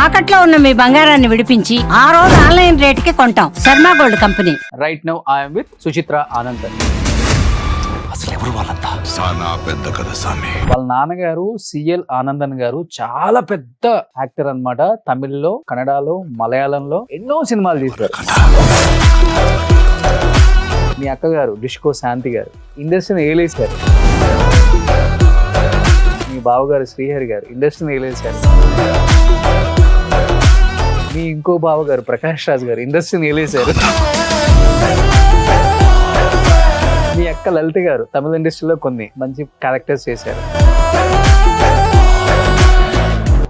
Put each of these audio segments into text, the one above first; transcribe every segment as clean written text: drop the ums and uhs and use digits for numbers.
తాకట్లో ఉన్న మీ బంగారాన్ని విడిపించి ఆ రోజు ఆన్లైన్ రేటుకి కొంటాం. Sharma gold company. Right now I'm with Suchitra Anand. అసలు ఎవరు వాళ్ళంతా? సానా పెద్ద కదా సామి. వాళ్ళ నాన్నగారు సిఎల్ ఆనందన్ గారు చాలా పెద్ద యాక్టర్ అన్నమాట. తమిళ్లో, కన్నడలో, మలయాళంలో ఎన్నో సినిమాలు తీశారు. మీ అక్కగారు డిష్కో శాంతి గారు ఇండస్ట్రీని ఏలేశారు. మీ బావగారు శ్రీహరి గారు ఇండస్ట్రీని ఏలేశారు. మీ ఇంకో బావగారు ప్రకాష్ రాజ్ గారు ఇండస్ట్రీని ఏలేశారు. మీ అక్క లలిత గారు తమిళ ఇండస్ట్రీలో కొన్ని మంచి క్యారెక్టర్స్ చేశారు.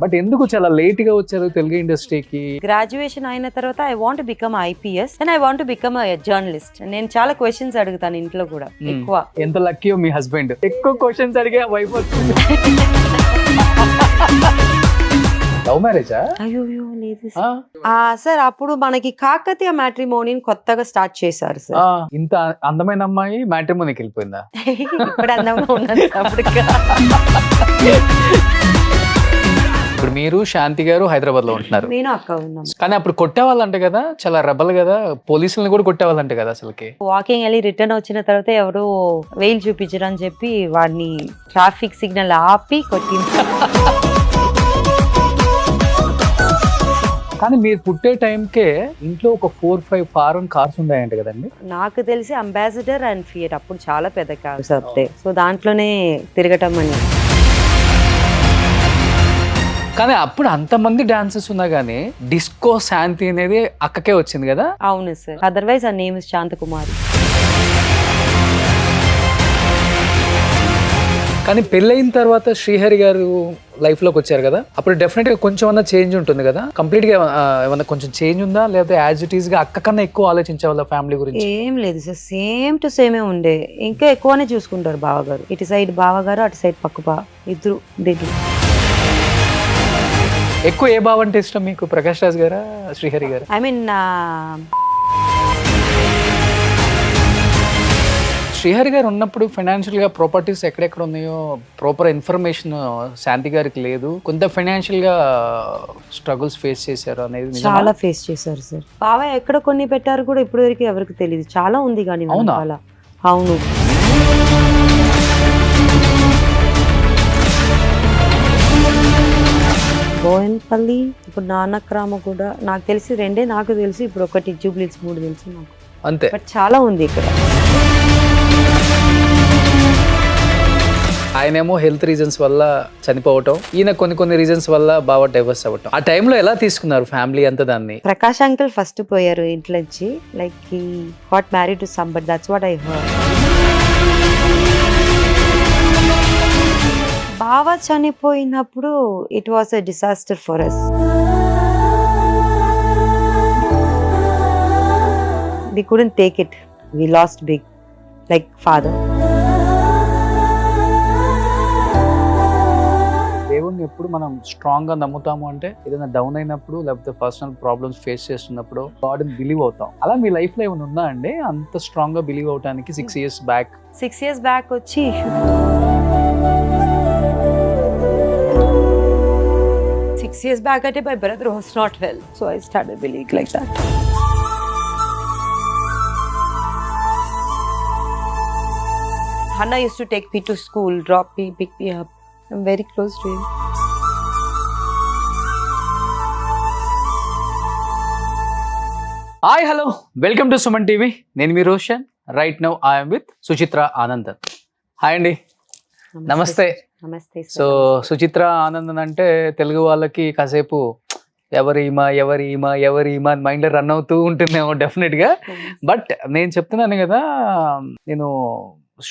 బట్ ఎందుకు చాలా లేట్ గా వచ్చారు తెలుగు ఇండస్ట్రీకి? గ్రాడ్యుయేషన్ అయిన తర్వాత I want become IPS and I want become journalist. నేను చాలా క్వశ్చన్స్ అడుగుతాను ఇంట్లో కూడా ఎక్కువ. ఎంత లక్కీయో మీ హస్బెండ్, ఎక్కువ క్వశ్చన్స్ అడిగే వైఫ్ వస్తుంది. లవ్ మ్యారేజా? అయ్యో లేదు సార్. అప్పుడు మనకి కాకతీయ మ్యాట్రిమోనీని కొత్తగా స్టార్ట్ చేశారు సార్. ఇంత అందమైన అమ్మాయి మ్యాట్రిమోనీకి వెళ్ళిపోయిందా? ఇప్పుడు అందంగా ఉన్నాను అప్పుడు. ఇప్పుడు మీరు శాంతి గారు హైదరాబాద్ లో ఉంటున్నారు. నేను అక్క ఉన్నాం. కానీ అప్పుడు కొట్టేవాళ్ళంట కదా, చాలా రెబల్ కదా, పోలీసులను కూడా కొట్టేవాళ్ళంట కదా అసలుకి. వాకింగ్ వెళ్ళి రిటర్న్ వచ్చిన తర్వాత ఎవరు వెయిల్ చూపించరు అని చెప్పి వాడిని ట్రాఫిక్ సిగ్నల్ ఆపి కొట్టింది. కానీ మీరు పుట్టే టైంకే ఇంట్లో ఒక 4-5 ఫారెన్ కార్స్ ఉన్నాయంట కదండి? నాకు తెలిసి అంబాసిడర్ అండ్ ఫియట్ అప్పుడు చాలా పెద్ద కార్స్ వస్తాయి. సో దాంట్లోనే తిరగటం అని. కానీ అప్పుడు అంతమంది డాన్సెస్ ఉన్నా గానీ డిస్కో శాంతి అనేది అక్కకే వచ్చింది కదా? అవును సార్. అదర్వైజ్ ఆ నేమ్ ఇస్ శాంతకుమారి. కానీ పెళ్ళైన తర్వాత శ్రీహరి గారు లైఫ్ లోకి వచ్చారు కదా, అప్పుడు డెఫినెట్ గా కొంచెం అన్న చేంజ్ ఉంటుంది కదా. కంప్లీట్ గా ఏమన్నా కొంచెం చేంజ్ ఉందా, లేకపోతే యాజ్ ఇట్ ఈస్ గా అక్క కన్నా ఎక్కువ ఆలోచించే వాళ్ళ ఫ్యామిలీ గురించి? ఏం లేదు సార్, సేమ్ టు సేమే ఉండే. ఇంకా ఎక్కువనే చూసుకుంటారు బావగారు. ఇటు సైడ్ బావగారు, అటు సైడ్ పక్క బా, ఇద్దరు దగ్గర. ఎక్కువ ఏ బావ అంటే ఇష్టం మీకు, ప్రకాష్ రాజ్ గారా శ్రీహరి గారు? ఐ మీన్ శ్రీహరి గారు ఉన్నప్పుడు ఫైనాన్షియల్ గా ప్రాపర్టీస్ ఎక్కడెక్కడ ఉన్నాయో ప్రాపర్ ఇన్ఫర్మేషన్ శాంతి గారికి లేదు. కొంత ఫైనాన్షియల్ గా స్ట్రగుల్స్ ఫేస్ చేశారు అనేది నిజమా? చాలా ఫేస్ చేశారు సార్. బావ ఎక్కడ కొన్ని పెట్టారు కూడా ఇప్పటి వరకు ఎవరికి తెలియదు. చాలా ఉంది కానీ అవునా? అవును. బోయన్పల్లి, ఇప్పుడు నానక్రామ కూడా నాకు తెలిసి 2 నాకు తెలిసి, ఇప్పుడు 1 జూబ్లీస్ 3 తెలుసు నాకు. అంతే. బట్ చాలా ఉంది ఇక్కడ. ఆయనేమో హెల్త్ రీజన్స్ వల్ల చనిపోవటం, ఈయన కొన్ని రీజన్స్ వల్ల బాగా డైవర్స్ అవ్వటం. ఆ టైంలో ఎలా తీసుకున్నారు ఫ్యామిలీ అంతా దాన్ని? ప్రకాష్ అంకుల్ ఫస్ట్ పోయారు ఇంట్లో నుంచి. Like he got married to somebody, that's what I heard. బావ చనిపోయినప్పుడు it was a disaster for us. We couldn't take it. We lost big, like father. దేవుణ్ణి ఎప్పుడు మనం స్ట్రాంగ్ గా నమ్ముతాము అంటే ఏదైనా డౌన్ అయినప్పుడు, లేకపోతే పర్సనల్ ప్రాబ్లమ్స్ ఫేస్ చేస్తున్నప్పుడు గాడ్ని బిలీవ్ అవుతాం. అలా మీ లైఫ్ లో ఏమైనా ఉందా అండి అంత స్ట్రాంగ్ గా బిలీవ్ అవడానికి? 6 years బ్యాక్ 6 years బ్యాక్ వచ్చి 6 years back at my brother was not well, so I started believing like that. Hannah used to take me to school, drop me, pick me up. I'm very close to him. Hi hello, welcome to Suman TV. నేను మీ Roshan. Right now I'm with Suchitra Anandan. Hi అండి, నమస్తే. నమస్తే. So Suchitra Anandan అంటే తెలుగు వాళ్ళకి కాసేపు ఎవరీమా అని మైండ్లో రన్ అవుతూ ఉంటుందేమో డెఫినెట్గా. బట్ నేను చెప్తున్నాను కదా, నేను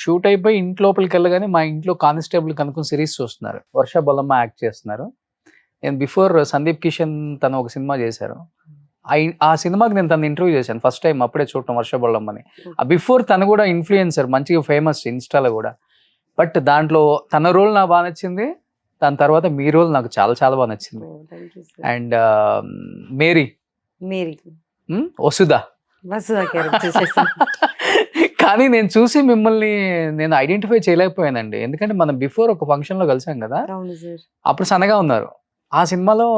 షూట్ అయిపోయి ఇంటి లోపలికి వెళ్ళగానే మా ఇంట్లో కానిస్టేబుల్ కనుక్కుని సిరీస్ చూస్తున్నారు. వర్ష బొల్లమ్మ యాక్ట్ చేస్తున్నారు. నేను బిఫోర్ సందీప్ కిషన్ తను ఒక సినిమా చేశారు. ఆ సినిమాకి నేను తను ఇంటర్వ్యూ చేశాను ఫస్ట్ టైం, అప్పుడే చూడటం వర్ష బొల్లమ్మని. బిఫోర్ తను కూడా ఇన్ఫ్లుయెన్సర్, మంచిగా ఫేమస్ ఇన్స్టాలో కూడా. బట్ దాంట్లో తన రోల్ నాకు బాగా నచ్చింది. దాని తర్వాత మీ రోల్ నాకు చాలా చాలా బాగా నచ్చింది. And Mary Vasudha. కానీ నేను చూసి మిమ్మల్ని నేను ఐడెంటిఫై చేయలేకపోయానండి. ఎందుకంటే మనం బిఫోర్ ఒక ఫంక్షన్ లో కలిసాం కదా, అప్పుడు సన్నగా ఉన్నారు. ఆ సినిమాలో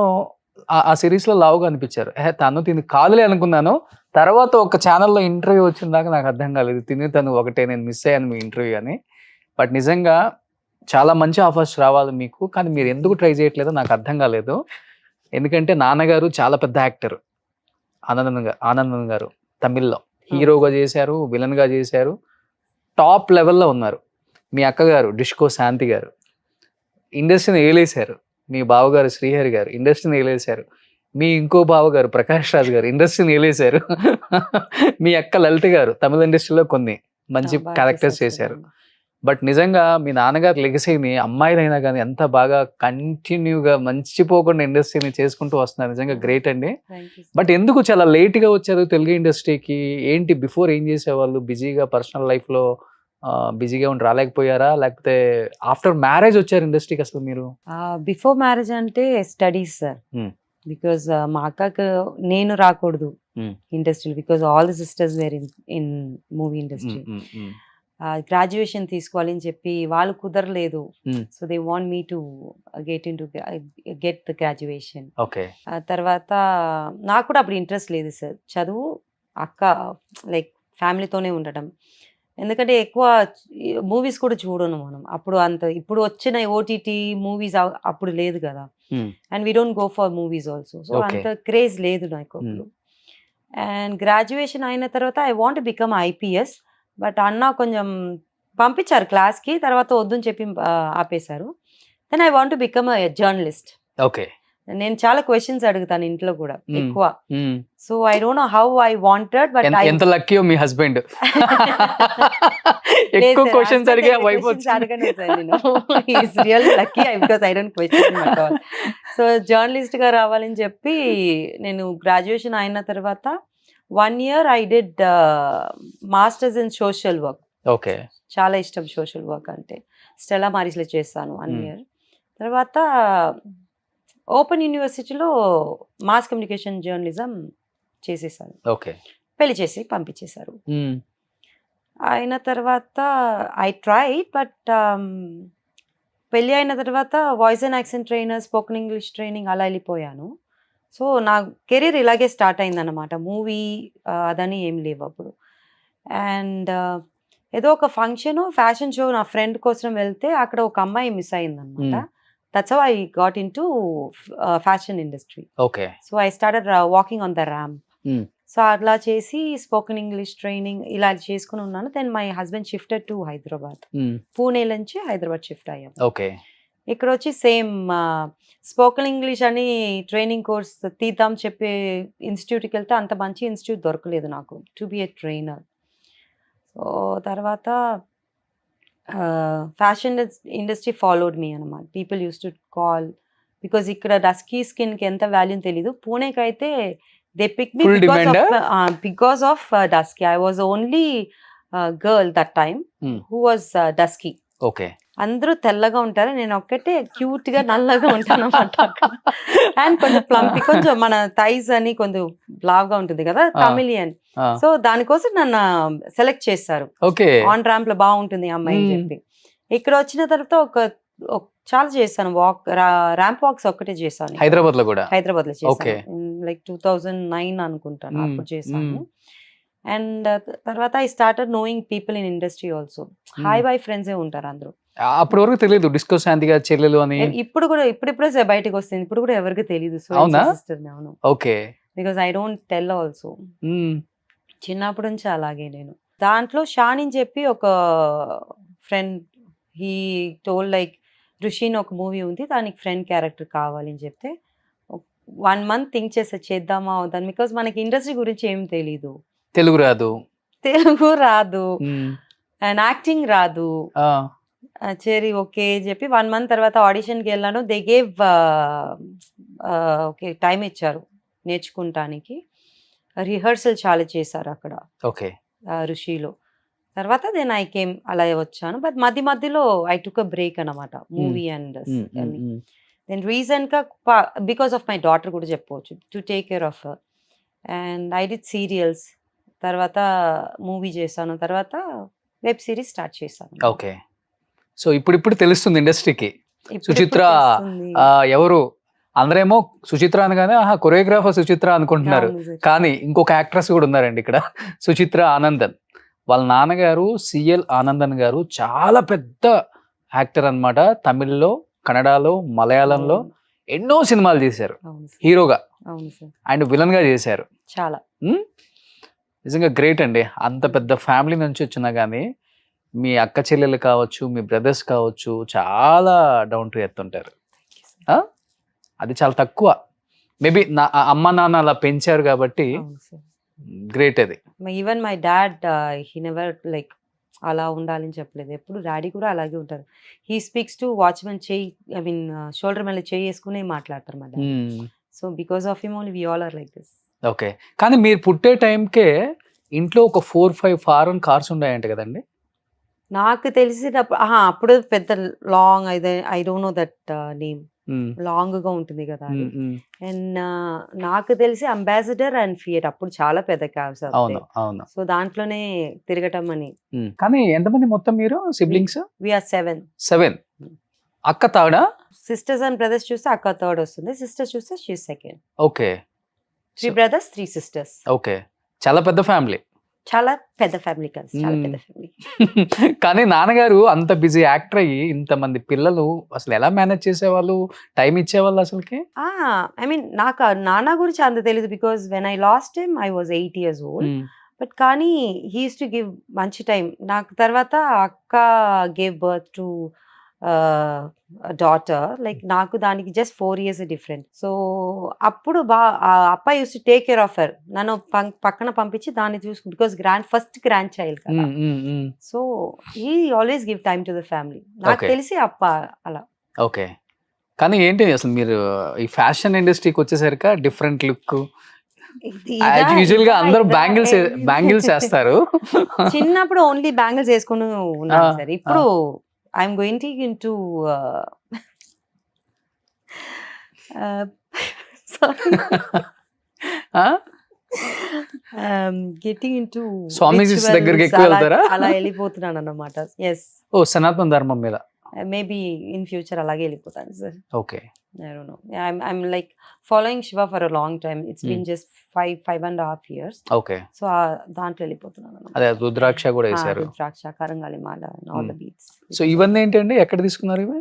ఆ సిరీస్ లో లావుగా అనిపించారు. తను తిని కాదులే అనుకున్నాను. తర్వాత ఒక ఛానల్లో ఇంటర్వ్యూ వచ్చిన దాకా నాకు అర్థం కాలేదు, తిని తను ఒకటే, నేను మిస్ అయ్యాను మీ ఇంటర్వ్యూ అని. బట్ నిజంగా చాలా మంచి ఆఫర్స్ రావాలి మీకు, కానీ మీరు ఎందుకు ట్రై చేయట్లేదో నాకు అర్థం కాలేదు. ఎందుకంటే నాన్నగారు చాలా పెద్ద యాక్టర్, ఆనందన్ గారు తమిళ్లో హీరోగా చేశారు, విలన్ గా చేశారు, టాప్ లెవెల్లో ఉన్నారు. మీ అక్కగారు డిష్కో శాంతి గారు ఇండస్ట్రీని ఏలేశారు. మీ బావగారు శ్రీహరి గారు ఇండస్ట్రీని ఏలేశారు. మీ ఇంకో బావగారు ప్రకాష్ రాజ్ గారు ఇండస్ట్రీని ఏలేశారు. మీ అక్క లలిత గారు తమిళ ఇండస్ట్రీలో కొన్ని మంచి క్యారెక్టర్స్ చేశారు. బట్ నిజంగా మీ నాన్నగారు లెగసీని అమ్మాయిలైనా కానీ ఎంత బాగా కంటిన్యూగా మంచిపోకుండా ఇండస్ట్రీని చేసుకుంటూ వస్తున్నారు. నిజంగా గ్రేట్ అండి. బట్ ఎందుకు చాలా లేట్గా వచ్చారు తెలుగు ఇండస్ట్రీకి? ఏంటి బిఫోర్ ఏం చేసేవాళ్ళు? బిజీగా పర్సనల్ లైఫ్లో బిజీగా ఉండి రాలేకపోయారా, లేకపోతే ఆఫ్టర్ మ్యారేజ్ వచ్చారు ఇండస్ట్రీకి అసలు మీరు? బిఫోర్ మ్యారేజ్ అంటే స్టడీస్ సార్. బికాస్ మా అక్కకు నేను రాకూడదు industry, because all the sisters were in movie industry. Graduation తీసుకోవాలి అని చెప్పి వాళ్ళు కుదరలేదు. So they want me to get the graduation. తర్వాత నాకు కూడా అప్పుడు ఇంట్రెస్ట్ లేదు సార్ చదువు, అక్క లైక్ ఫ్యామిలీతోనే ఉండడం. ఎందుకంటే ఎక్కువ మూవీస్ కూడా చూడను మనం అప్పుడు, అంత ఇప్పుడు వచ్చిన ఓటీటీ మూవీస్ అప్పుడు లేదు కదా. And we don't go for movies also. So అంత క్రేజ్ లేదు నాకు అప్పుడు. అండ్ గ్రాడ్యుయేషన్ అయిన తర్వాత I want become IPS, but అన్న కొంచెం పంపించారు క్లాస్కి, తర్వాత వద్దని చెప్పి ఆపేశారు. Then I want become a journalist. Okay. నేను చాలా క్వశ్చన్స్ అడుగుతాను ఇంట్లో కూడా ఎక్కువ. So I don't know how I wanted, but ఎంత లక్కీ మీ హస్బెండ్, ఎక్కువ క్వశ్చన్స్ అడిగే వైఫ్ అడగను సార్ నేను. He is really lucky because I don't question at all. So journalist గా రావాలని చెప్పి నేను గ్రాడ్యుయేషన్ అయిన తర్వాత 1 year I did masters in social work. Okay. చాలా ఇష్టం సోషల్ వర్క్ అంటే. స్టెలా మారిస్లో చేస్తాను 1 year. తర్వాత ఓపెన్ యూనివర్సిటీలో మాస్ కమ్యూనికేషన్ జర్నలిజం చేసేసాను. ఓకే. పెళ్లి చేసి పంపించేశారు. అయిన తర్వాత ఐ ట్రై, బట్ పెళ్ళి అయిన తర్వాత voice and accent trainer, spoken English training అలా వెళ్ళిపోయాను. సో నా కెరీర్ ఇలాగే స్టార్ట్ అయిందన్నమాట. మూవీ అదని ఏం లేవు అప్పుడు. అండ్ ఏదో ఒక ఫంక్షన్ ఫ్యాషన్ షో నా ఫ్రెండ్ కోసం వెళ్తే అక్కడ ఒక అమ్మాయి మిస్ అయిందనమాట. That's how I got into fashion industry. Okay. So I started walking on the ramp. So అట్లా చేసి స్పోకెన్ ఇంగ్లీష్ ట్రైనింగ్ ఇలా చేసుకుని ఉన్నాను. Then my husband shifted to Hyderabad. Pune నుంచి హైదరాబాద్ షిఫ్ట్ అయ్యాం. ఓకే. ఇక్కడ వచ్చి సేమ్ స్పోకెన్ ఇంగ్లీష్ అని ట్రైనింగ్ కోర్స్ తీద్దాం చెప్పే ఇన్స్టిట్యూట్కి వెళ్తే అంత మంచి ఇన్స్టిట్యూట్ దొరకలేదు నాకు to be a trainer. So తర్వాత ఫ్యాషన్ ఇండస్ట్రీ ఫాలోడ్ మీ అనమాట. People use to call, because ఇక్కడ డస్కీ స్కిన్కి ఎంత వాల్యూ తెలీదు. పూణేకి అయితే they pick me because of dusky. I was only girl that time who was dusky. Okay. అందరూ తెల్లగా ఉంటారు, నేను ఒక్కటే క్యూట్ గా నల్లగా ఉంటాను అన్నమాట. అండ్ కొంచెం ప్లంపి, కొంచెం మన థైస్ అని కొంచెం లావుగా ఉంటుంది కదా, తమిళియన్. సో దానికోసం నన్ను సెలెక్ట్ చేస్తారు. ఆన్ ర్యాంప్ లో బాగుంటుంది అమ్మాయి అని చెప్పి. ఇక్కడ వచ్చిన తర్వాత చాలా చేశాను వాక్, ర్యాంప్ వాక్స్ ఒక్కటే చేశాను హైదరాబాద్ లో చేశాను. లైక్ 2009 అనుకుంటాను అప్పుడు చేశాను. అండ్ తర్వాత I started knowing people in industry also. Hi bye friends ఏ ఉంటారు అందరూ. అప్పటి వరకు తెలియదు డిస్కో శాంతి గారి చెల్లెలు అని. ఇప్పుడు కూడా ఇప్పుడిప్పుడే బయటకు వస్తుంది. ఇప్పుడు కూడా ఎవరికి తెలియదు. Okay. Because I don't tell also. చిన్నప్పటి నుంచి అలాగే నేను. దాంట్లో షాన్ అని చెప్పి ఒక ఫ్రెండ్, హీ టోల్ లైక్ ఋషిని ఒక మూవీ ఉంది, దానికి ఫ్రెండ్ క్యారెక్టర్ కావాలి అని చెప్తే 1 month థింక్ చేస్తే చేద్దామా అవుతాను. బికాస్ మనకి ఇండస్ట్రీ గురించి ఏం తెలీదు. తెలుగు రాదు అండ్ యాక్టింగ్ రాదు. సరే ఓకే చెప్పి 1 month తర్వాత ఆడిషన్కి వెళ్ళాను. దే గేవ్ ఓకే టైం ఇచ్చారు నేర్చుకుంటానికి. రిహర్సల్ చాలా చేశారు అక్కడ ఋషిలో. తర్వాత దెన్ ఐ కేమ్, అలా వచ్చాను. బట్ మధ్యలో ఐ టుక్ అ బ్రేక్ అనమాట మూవీ అండ్ దెన్ రీసెంట్గా బికాస్ ఆఫ్ మై డాటర్ కూడా చెప్పవచ్చు, to take care of her. And I did serials, తర్వాత మూవీ చేశాను, తర్వాత వెబ్ సిరీస్ స్టార్ట్ చేశాను. ఓకే. సో ఇప్పుడు తెలుస్తుంది ఇండస్ట్రీకి సుచిత్ర ఎవరు అందరేమో సుచిత్ర అనగానే ఆహా కొరియోగ్రాఫర్ సుచిత్ర అనుకుంటున్నారు, అవును sir. కానీ ఇంకొక యాక్ట్రెస్ కూడా ఉన్నారండి ఇక్కడ, సుచిత్ర ఆనందన్. వాళ్ళ నాన్నగారు సిఎల్ ఆనందన్ గారు చాలా పెద్ద యాక్టర్ అన్నమాట. తమిళ్లో, కన్నడలో, మలయాళంలో ఎన్నో సినిమాలు చేశారు అవును sir. హీరోగా, అవును సార్, అండ్ విలన్ గా చేశారు. చాలా. నిజంగా గ్రేట్ అండి. అంత పెద్ద ఫ్యామిలీ నుంచి వచ్చినా కానీ మీ అక్క చెల్లెలు కావచ్చు, మీ బ్రదర్స్ కావచ్చు, చాలా డౌన్ టు ఎర్త్ ఉంటారు. ఆ? అది చాలా తక్కువ. మేబీ నా అమ్మ నాన్న అలా పెంచారు కాబట్టి అవును సార్. గ్రేట్ అది. Even my dad he never like అలా ఉండాలని చెప్పలేదు. ఎప్పుడు డాడీ కూడా అలాగే ఉంటారు. హీ స్పీక్స్ టు వాచ్మెన్ చెయ్యి, ఐ మీన్ షోల్డర్ మీద చెయ్యి వేసుకునే మాట్లాడతారు మా daddy. So because of him only we all are like this. Okay. కానీ మీరు పుట్టే టైంకే ఇంట్లో ఒక 4-5 ఫారెన్ కార్స్ ఉన్నాయంట కదండి? నాకు తెలిసినప్పుడు అప్పుడు పెద్ద long I don't know that name, long గా ఉంటుంది కదా అది. అండ్ నాకు తెలిసి అంబాసిడర్ అండ్ ఫియట్ అప్పుడు చాలా పెద్ద క్యాబ్స్. అవును అవును. సో దాంట్లోనే తిరగటం అని. కానీ ఎంతమంది మొత్తం మీరు సిబ్లింగ్స్? We are 7. 7. అక్క తాడా? సిస్టర్స్ అండ్ బ్రదర్స్ చూస్తే అక్క థర్డ్ వస్తుంది, సిస్టర్స్ చూస్తే she second. Okay. 3 brothers 3 sisters. Okay. చాలా పెద్ద ఫ్యామిలీ. చాలా పెద్ద ఫ్యామిలీ కాదు, చాలా పెద్ద ఫ్యామిలీ. కానీ నాన్నగారు అంత బిజీ యాక్టర్ అయ్యి ఇంతమంది పిల్లలు అసలు ఎలా మేనేజ్ చేసేవాళ్ళు, టైం ఇచ్చేవాళ్ళు అసలుకి? ఐ మీన్ నాకు నాన్న గురించి అంత తెలియదు, because when I last him I was 8 years old. But కానీ హీ యూస్ టు గివ్ మంచి టైం. నాకు తర్వాత అక్క gave birth to daughter, like నాకు దానికి జస్ట్ 4 years డిఫరెంట్. సో అప్పుడు అప్ప use to take care of her. నన్ను పక్కన పంపించి దాన్ని చూసుకు, బికాస్ ఫస్ట్ గ్రాండ్ చైల్డ్ కదా. So he always give time to the family. నాకు Okay. తెలిసి అప్ప అలా. ఓకే. కానీ ఏంటి అసలు మీరు ఈ ఫ్యాషన్ ఇండస్ట్రీకి వచ్చేసరికి డిఫరెంట్ లుక్, యూజువల్ గా అందరూ బ్యాంగిల్స్ వేస్తారు. చిన్నప్పుడు ఓన్లీ బ్యాంగిల్స్ వేసుకుని ఉన్నాను సార్. ఇప్పుడు I'm going to into getting into Swamiji దగ్గరికి ఎక్కువ వెళ్తారా? అలా వెళ్ళిపోతున్నాను అన్నమాట. ఎస్. ఓ సనాతన ధర్మం మీద. మేబీ ఇన్ ఫ్యూచర్ అలాగే వెళ్ళిపోతాను sir. Okay. I don't know. I'm like following Shiva for a long time. It's been just 5.5 years. Okay. So దాంట్లో వెళ్ళిపోతున్నాను. అదే రుద్రాక్ష కూడా వేశారు. రుద్రాక్ష, కరంగాలి మాల, all the beads. సో ఇవన్నీ ఏంటండి, ఎక్కడ తీసుకున్నారు ఇవి?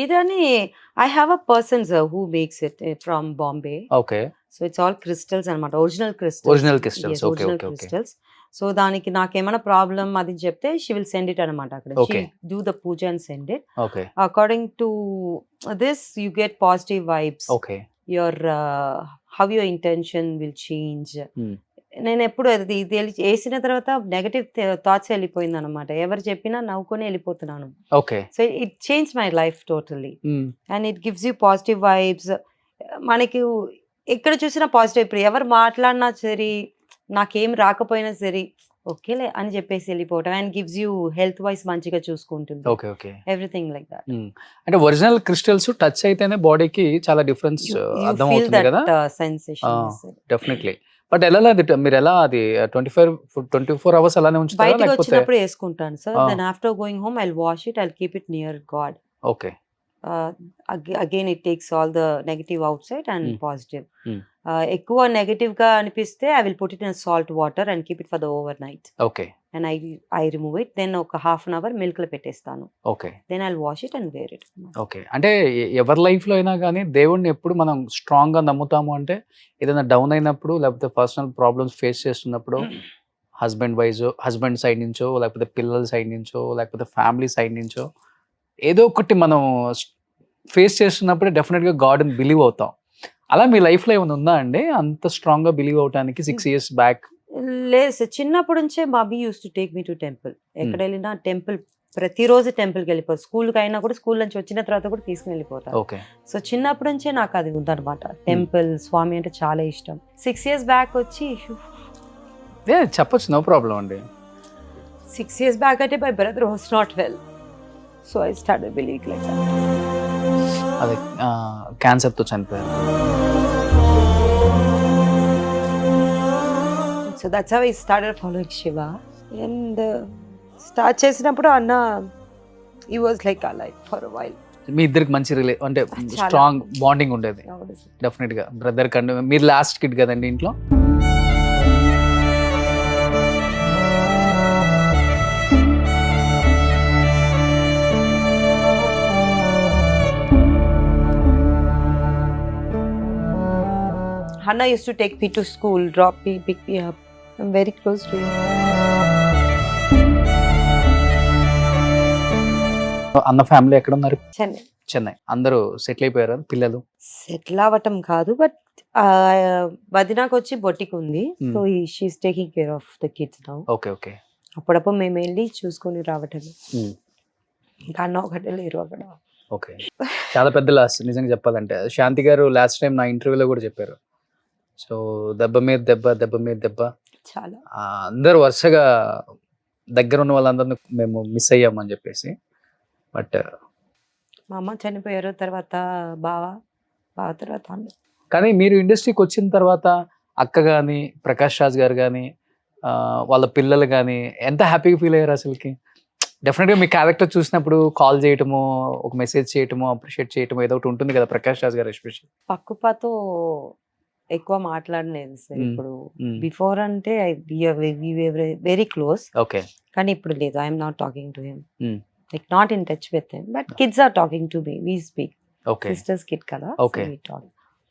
ఇదని I have a person sir who makes it from Bombay. Okay. So it's all crystals అన్నమాట, original crystals. Original crystals. Yes, okay original okay okay. crystals. So దానికి నాకేమైనా ప్రాబ్లం అది చెప్తే షీ విల్ సెండ్ ఇట్ అనమాట. అక్కడ Okay. Do the puja and send it. Okay. According to this you get positive vibes. Okay. your how your intention will change. నేను ఎప్పుడు అది ఇది వేసిన తర్వాత నెగటివ్ థాట్స్ వెళ్ళిపోయింది అనమాట. ఎవరు చెప్పినా నవ్వుకొని వెళ్ళిపోతున్నాను. Okay. So it change my life totally. And it gives you positive vibes. మనకి ఎక్కడ చూసినా పాజిటివ్. ఇప్పుడు ఎవరు మాట్లాడినా సరే, నాకేం రాకపోయినా సరే ఓకేలే అని చెప్పేసి వెళ్ళిపోవటం. And gives you health wise మంచిగా చూసుకుంటుంది. Okay okay. Everything like that. అంటే ఒరిజినల్ క్రిస్టల్స్ టచ్ అయితేనే బాడీకి చాలా డిఫరెన్స్ అర్థం అవుతుంది కదా. Sensation definitely. బట్ ఎలా మీరు ఎలా అది 24 hours అలానే ఉంచుతారా బయటకు లేకపోతే? వచ్చినప్పుడు వేసుకుంటాను sir. Then after going home I wash it, I keep it near god. Okay. Again it takes all the negative outside and positive. Hmm. ఎక్కువ నెగటివ్ గా అనిపిస్తే I will put it in salt water and keep it for the overnight. Okay. And I remove it. Then ఒక ½ an hour milk లో పెట్టేస్తాను. Okay. Then I wash it and wear it. Okay. అంటే ఎవరి life లో అయినా కానీ దేవుడిని ఎప్పుడు మనం స్ట్రాంగ్ గా నమ్ముతాము అంటే ఏదైనా డౌన్ అయినప్పుడు, లేకపోతే పర్సనల్ ప్రాబ్లమ్స్ ఫేస్ చేస్తున్నప్పుడు, హస్బెండ్ సైడ్ నుంచో, లేకపోతే పిల్లల సైడ్ నుంచో, లేకపోతే ఫ్యామిలీ సైడ్ నుంచో ఏదో ఒకటి మనం ఫేస్ చేస్తున్నప్పుడే డెఫినెట్గా గాడ్ని బిలీవ్ అవుతాం. అలా మీ లైఫ్లో ఏమైనా ఉందా అండి అంత స్ట్రాంగ్గా బిలీవ్ అవడానికి 6 years బ్యాక్? లేదు సార్, చిన్నప్పటి నుంచే mummy use to take me to temple. ఎక్కడ వెళ్ళినా టెంపుల్, ప్రతిరోజు టెంపుల్కి వెళ్ళిపోతారు. స్కూల్కి అయినా కూడా, స్కూల్ నుంచి వచ్చిన తర్వాత కూడా తీసుకుని వెళ్ళిపోతారు. ఓకే. సో చిన్నప్పటి నుంచే నాకు అది ఉందన్నమాట. టెంపుల్, స్వామి అంటే చాలా ఇష్టం. 6 years బ్యాక్ వచ్చి చెప్పొచ్చు, నో ప్రాబ్లం అండి. 6 years బ్యాక్ అంటే my brother was not well. So I started believing like that. అదే క్యాన్సర్తో చనిపోయారు. So that's how I started following Shiva. And start చేసినప్పుడు అన్న he was like alive for a while. మీ ఇద్దరికి మంచి అంటే చాలా. స్ట్రాంగ్ బాండింగ్ ఉండేది అవును సార్. డెఫినెట్ గా. బ్రదర్ కంటే మీరు లాస్ట్ కిడ్ కదండి ఇంట్లో. Hannah used to take me to school, drop me, pick me up. I'm very close to him. అన్న ఫ్యామిలీ ఎక్కడ ఉన్నారు? చెన్నై. చెన్నై. అందరూ సెటిల్ అయిపోయారు పిల్లలు? సెటిల్ అవ్వటం కాదు, బట్ వదినాకు వచ్చి బొటిక్ ఉంది. So she's taking care of the kids now. Okay okay. అప్పుడప్పుడు మేము వెళ్ళి చూసుకొని రావటం. ఇంకా అన్న ఒకటే లేరు అక్కడ. ఓకే. చాలా పెద్ద లాస్ నిజంగా చెప్పాలంటే. శాంతి గారు లాస్ట్ టైం నా ఇంటర్వ్యూలో కూడా చెప్పారు. సో దెబ్బ మీద దెబ్బ, దెబ్బ మీద దెబ్బ. చాలా అందరూ వరుసగా దగ్గర ఉన్న వాళ్ళందరినీ మేము మిస్ అయ్యామని చెప్పేసి. బట్ మా అమ్మ చనిపోయారు, తర్వాత బావ తర్వాత అన్న. కానీ మీరు ఇండస్ట్రీకి వచ్చిన తర్వాత అక్క కానీ ప్రకాష్ రాజ్ గారు కానీ వాళ్ళ పిల్లలు కానీ ఎంత హ్యాపీగా ఫీల్ అయ్యారు అసలుకి? డెఫినెట్గా మీ క్యారెక్టర్ చూసినప్పుడు కాల్ చేయటము, ఒక మెసేజ్ చేయటము, అప్రిషియేట్ చేయటము ఏదో ఒకటి ఉంటుంది కదా ప్రకాష్ రాజ్ గారు ఎస్పెషల్. పక్కుపాతో ఎక్కువ మాట్లాడలేదు సార్. ఇప్పుడు బిఫోర్ అంటే వెరీ క్లోజ్, ఓకే. కానీ ఇప్పుడు లేదు. I'm not talking to him, like not in touch with him, but kids are talking to me. We speak. Okay. Sisters kid కదా. Okay.